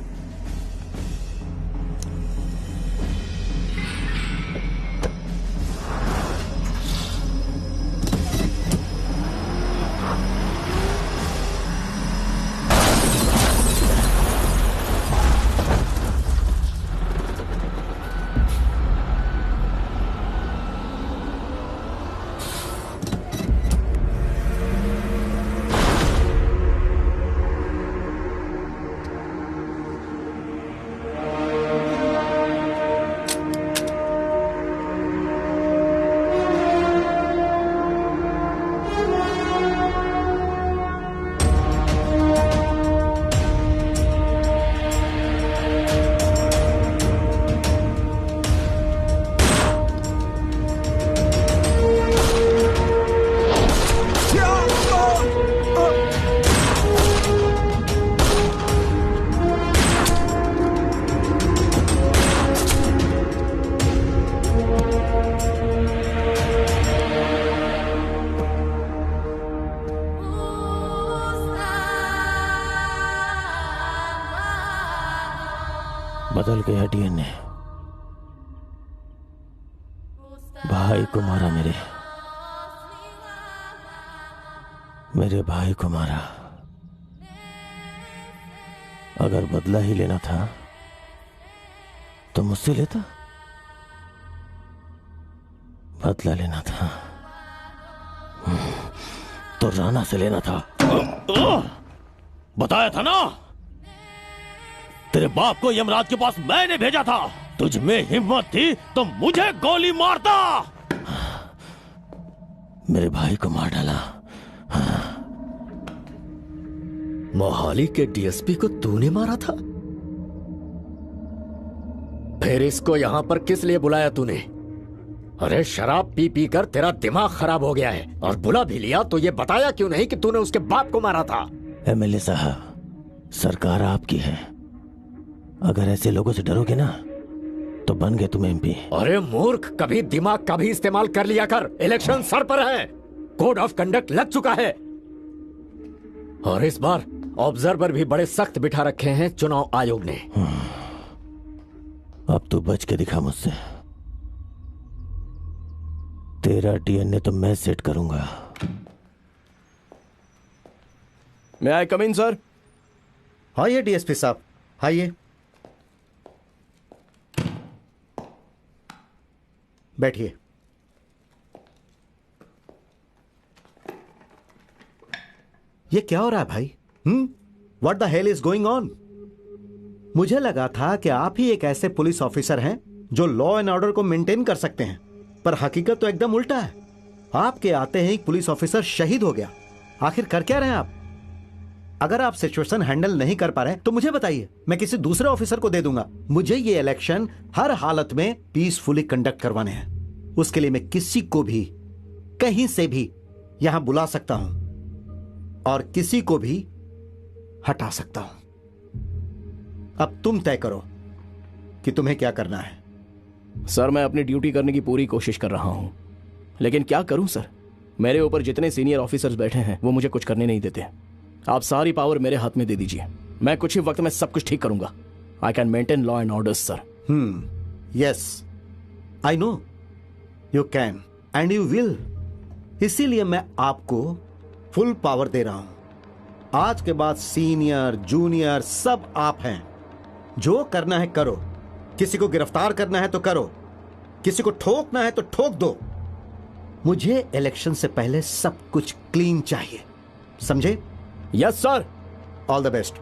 बदल गया डीएनए। भाई को मारा, मेरे भाई को मारा। अगर बदला ही लेना था तो मुझसे लेता, बदला लेना था तो राणा से लेना था। बताया था ना, तेरे बाप को यमराज के पास मैंने भेजा था। तुझ में हिम्मत थी तो मुझे गोली मारता। मेरे भाई को मार डाला। मोहाली के डीएसपी को तूने मारा था? फिर इसको यहां पर किस लिए बुलाया तूने? अरे शराब पी पी कर तेरा दिमाग खराब हो गया है, और बुला भी लिया तो ये बताया क्यों नहीं कि तूने उसके बाप को मारा था? एमएलए साहब, सरकार आपकी है। अगर ऐसे लोगों से डरोगे ना तो बन गए तुम एमपी। अरे मूर्ख, कभी दिमाग का भी इस्तेमाल कर लिया कर। इलेक्शन सर पर है, कोड ऑफ कंडक्ट लग चुका है, और इस बार ऑब्जर्वर भी बड़े सख्त बिठा रखे हैं चुनाव आयोग ने। अब तू बच के दिखा मुझसे। तेरा डीएनए तो मैं सेट करूंगा। मैं आई कम इन सर? आइए डीएसपी साहब, आइए बैठिए। ये क्या हो रहा है भाई? What the hell is going on? मुझे लगा था कि आप ही एक ऐसे पुलिस ऑफिसर हैं जो लॉ एंड ऑर्डर को मेंटेन कर सकते हैं, पर हकीकत तो एकदम उल्टा है। आपके आते ही एक पुलिस ऑफिसर शहीद हो गया। आखिर कर क्या रहे हैं आप? अगर आप सिचुएशन हैंडल नहीं कर पा रहे तो मुझे बताइए, मैं किसी दूसरे ऑफिसर को दे दूंगा। मुझे ये इलेक्शन हर हालत में पीसफुली कंडक्ट करवाने हैं। उसके लिए मैं किसी को भी कहीं से भी यहां बुला सकता हूं और किसी को भी हटा सकता हूं। अब तुम तय करो कि तुम्हें क्या करना है। सर, मैं अपनी ड्यूटी करने की पूरी कोशिश कर रहा हूं, लेकिन क्या करूं सर? मेरे ऊपर जितने सीनियर ऑफिसर्स बैठे हैं वो मुझे कुछ करने नहीं देते। आप सारी पावर मेरे हाथ में दे दीजिए, मैं कुछ ही वक्त में सब कुछ ठीक करूंगा। I can maintain law and order sir. Yes, I know you can and you will. इसीलिए मैं आपको फुल पावर दे रहा हूं। आज के बाद सीनियर जूनियर सब आप हैं। जो करना है करो, किसी को गिरफ्तार करना है तो करो, किसी को ठोकना है तो ठोक दो। मुझे इलेक्शन से पहले सब कुछ क्लीन चाहिए, समझे? Yes sir. All the best.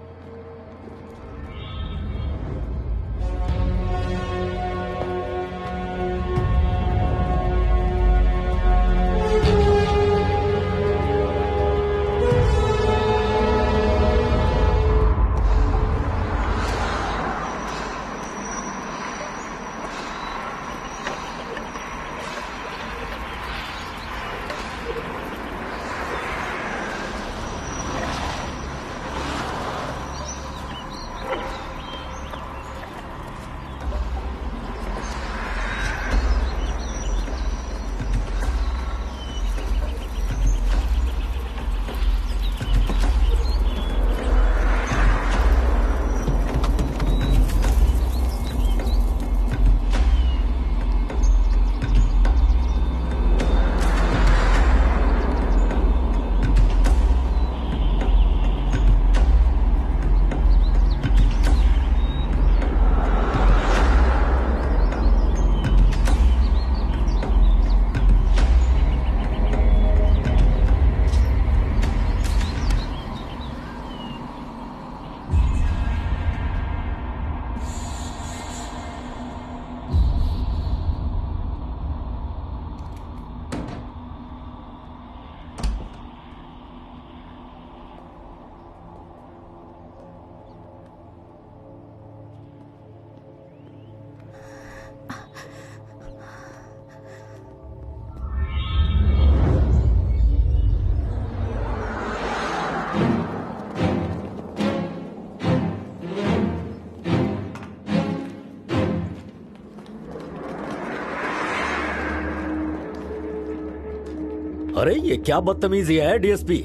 अरे ये क्या बदतमीजी है डीएसपी?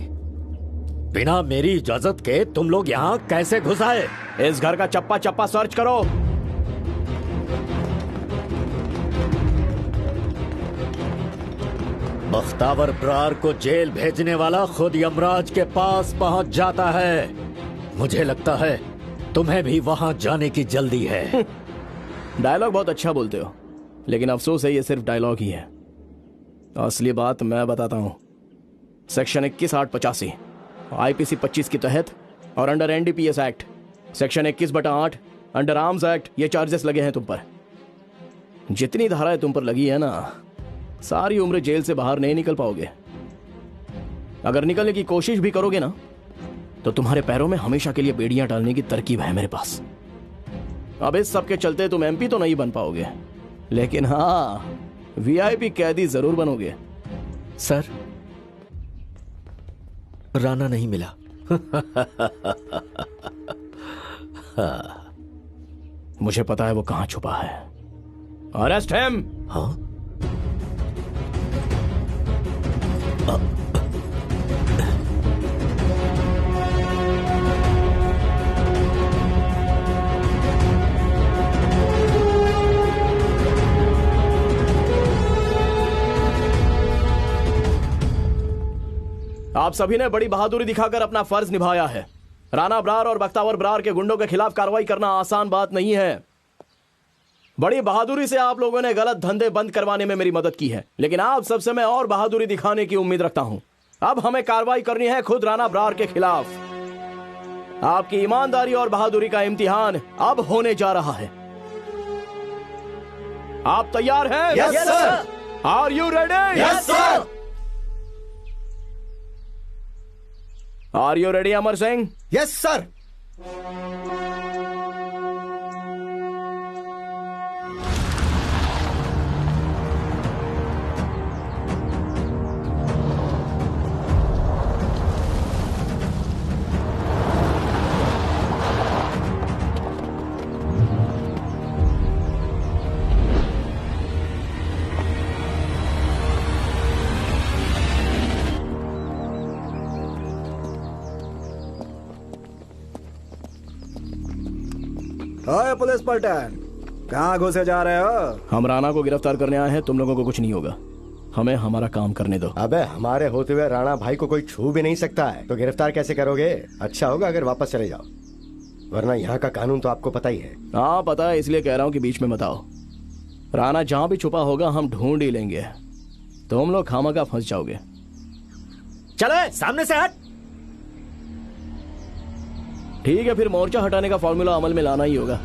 बिना मेरी इजाजत के तुम लोग यहाँ कैसे घुस आए? इस घर का चप्पा चप्पा सर्च करो। बख्तावर ब्रार को जेल भेजने वाला खुद यमराज के पास पहुंच जाता है। मुझे लगता है तुम्हें भी वहां जाने की जल्दी है। डायलॉग बहुत अच्छा बोलते हो, लेकिन अफसोस है ये सिर्फ डायलॉग ही है। असली बात मैं बताता हूं। सेक्शन 21/885 IPC 25 के तहत और under NDPS act section 21/8 under arms act ये चार्जेस लगे हैं तुम पर। जितनी धाराएं तुम पर लगी है ना, सारी उम्र जेल से बाहर नहीं निकल पाओगे। अगर निकलने की कोशिश भी करोगे ना, तो तुम्हारे पैरों में हमेशा के लिए बेड़ियां डालने की तरकीब है मेरे पास। अब इस सब के चलते तुम MP तो नहीं बन पाओगे, लेकिन हाँ VIP कैदी जरूर बनोगे। सर, राणा नहीं मिला। मुझे पता है वो कहां छुपा है। Arrest him. हाँ? आप सभी ने बड़ी बहादुरी दिखाकर अपना फर्ज निभाया है। राणा ब्रार और बख्तावर ब्रार के गुंडों के खिलाफ कार्रवाई करना आसान बात नहीं है। बड़ी बहादुरी से आप लोगों ने गलत धंधे बंद करवाने में मेरी मदद की है, लेकिन आप सबसे मैं और बहादुरी दिखाने की उम्मीद रखता हूं। अब हमें कार्रवाई करनी है खुद राणा ब्रार के खिलाफ। आपकी ईमानदारी और बहादुरी का इम्तिहान अब होने जा रहा है। आप तैयार हैं? Yes sir. Are you ready? Yes sir. Are you ready Amar Singh? Yes sir. ओए पुलिस पलटन, कहाँ घुसे जा रहे हो? हम राणा को गिरफ्तार करने आए हैं। तुम लोगों को कुछ नहीं होगा, हमें हमारा काम करने दो। अबे हमारे होते हुए राणा भाई को कोई छू भी नहीं सकता है, तो गिरफ्तार कैसे करोगे? अच्छा होगा अगर वापस चले जाओ, वरना यहाँ का कानून तो आपको पता ही है। हाँ पता है, इसलिए कह रहा हूँ कि बीच में मत आओ। राणा जहां भी छुपा होगा हम ढूंढ ही लेंगे। तुम लोग खामखा फंस जाओगे। चलो सामने से हट। ठीक है, फिर मोर्चा हटाने का फॉर्मूला अमल में लाना ही होगा।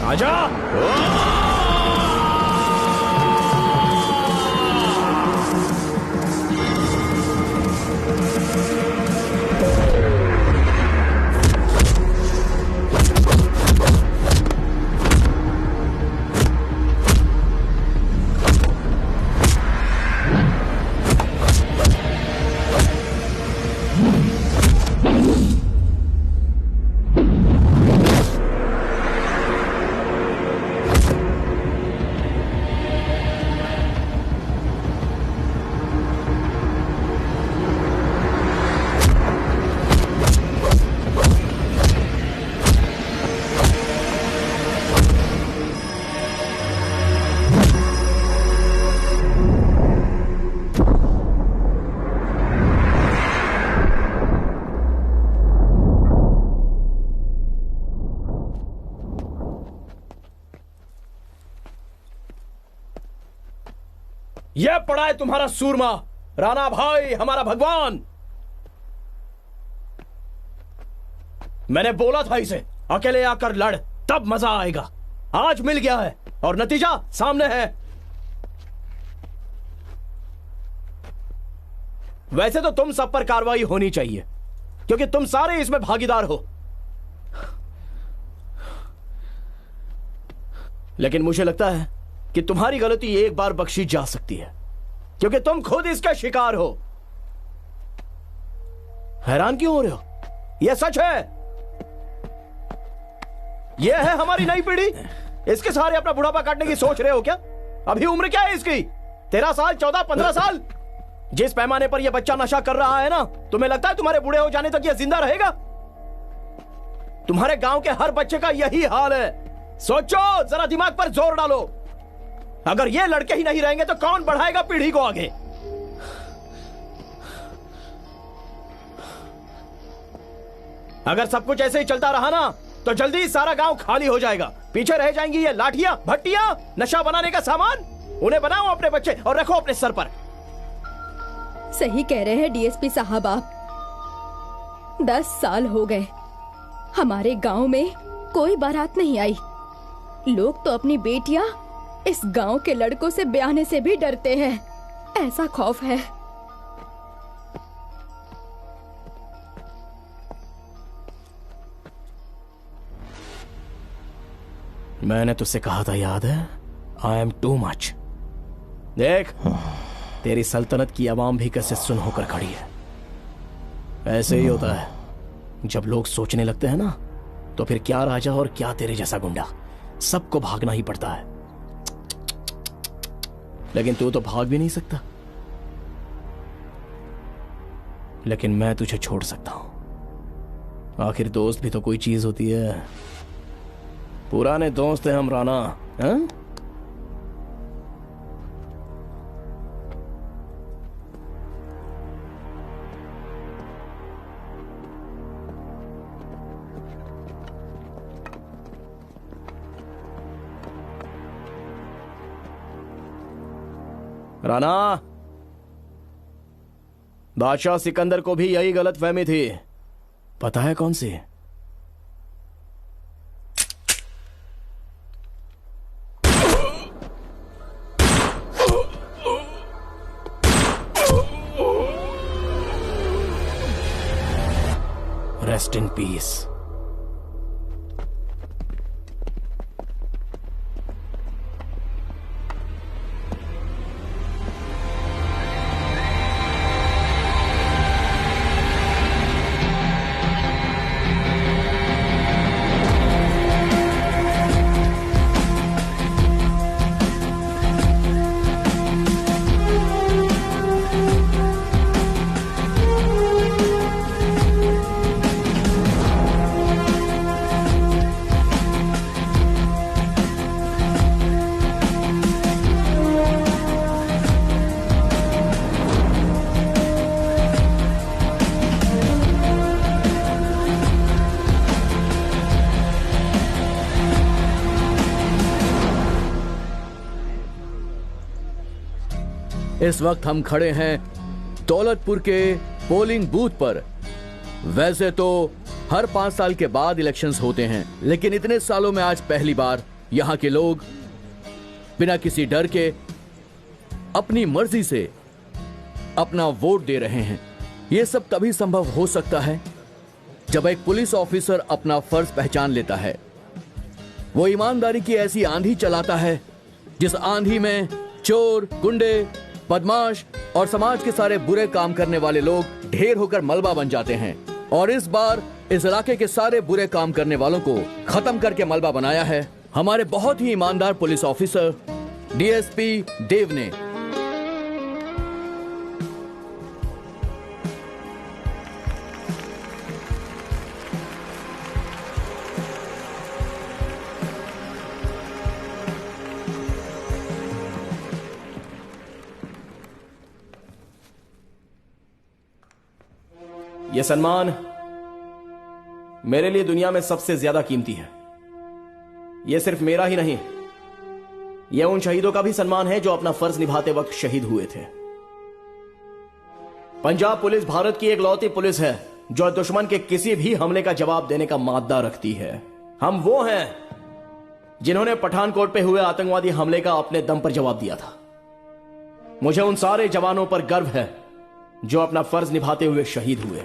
आजा। यह पड़ा है तुम्हारा सूरमा, राणा भाई, हमारा भगवान। मैंने बोला था इसे अकेले आकर लड़, तब मजा आएगा। आज मिल गया है और नतीजा सामने है। वैसे तो तुम सब पर कार्रवाई होनी चाहिए क्योंकि तुम सारे इसमें भागीदार हो, लेकिन मुझे लगता है कि तुम्हारी गलती एक बार बख्शी जा सकती है क्योंकि तुम खुद इसका शिकार हो। हैरान क्यों हो रहे हो? यह सच है। यह है हमारी नई पीढ़ी। इसके सहारे अपना बुढ़ापा काटने की सोच रहे हो क्या? अभी उम्र क्या है इसकी? 13 साल, 14, 15 साल। जिस पैमाने पर यह बच्चा नशा कर रहा है ना, तुम्हें लगता है तुम्हारे बूढ़े हो जाने तक यह जिंदा रहेगा? तुम्हारे गांव के हर बच्चे का यही हाल है। सोचो, जरा दिमाग पर जोर डालो। अगर ये लड़के ही नहीं रहेंगे तो कौन बढ़ाएगा पीढ़ी को आगे? अगर सब कुछ ऐसे ही चलता रहा ना तो जल्दी सारा गांव खाली हो जाएगा। पीछे रह जाएंगी ये लाठियां, भट्टियां, नशा बनाने का सामान। उन्हें बनाओ अपने बच्चे और रखो अपने सर पर। सही कह रहे हैं डीएसपी साहब आप। 10 साल हो गए हमारे गांव में कोई बारात नहीं आई। लोग तो अपनी बेटियां इस गांव के लड़कों से ब्याहने से भी डरते हैं। ऐसा खौफ है। मैंने तुझसे कहा था, याद है? I am too much. देख, तेरी सल्तनत की आवाम भी कैसे सुन होकर खड़ी है। ऐसे ही होता है जब लोग सोचने लगते हैं ना, तो फिर क्या राजा और क्या तेरे जैसा गुंडा, सबको भागना ही पड़ता है। लेकिन तू तो भाग भी नहीं सकता। लेकिन मैं तुझे छोड़ सकता हूं। आखिर दोस्त भी तो कोई चीज होती है। पुराने दोस्त हैं हम राणा, हैं? राणा, बादशाह सिकंदर को भी यही गलतफहमी थी। पता है कौन सी? Rest in peace. इस वक्त हम खड़े हैं दौलतपुर के पोलिंग बूथ पर। वैसे तो हर 5 साल के बाद इलेक्शंस होते हैं, लेकिन इतने सालों में आज पहली बार यहाँ के लोग बिना किसी डर के अपनी मर्जी से अपना वोट दे रहे हैं। यह सब तभी संभव हो सकता है जब एक पुलिस ऑफिसर अपना फर्ज पहचान लेता है। वो ईमानदारी की ऐसी आंधी चलाता है जिस आंधी में चोर, गुंडे, बदमाश और समाज के सारे बुरे काम करने वाले लोग ढेर होकर मलबा बन जाते हैं। और इस बार इस इलाके के सारे बुरे काम करने वालों को खत्म करके मलबा बनाया है हमारे बहुत ही ईमानदार पुलिस ऑफिसर डीएसपी देव ने। यह सम्मान मेरे लिए दुनिया में सबसे ज्यादा कीमती है। यह सिर्फ मेरा ही नहीं, यह उन शहीदों का भी सम्मान है जो अपना फर्ज निभाते वक्त शहीद हुए थे। पंजाब पुलिस भारत की एकलौती पुलिस है जो दुश्मन के किसी भी हमले का जवाब देने का मादा रखती है। हम वो हैं जिन्होंने पठानकोट पे हुए आतंकवादी हमले का अपने दम पर जवाब दिया था। मुझे उन सारे जवानों पर गर्व है जो अपना फर्ज निभाते हुए शहीद हुए।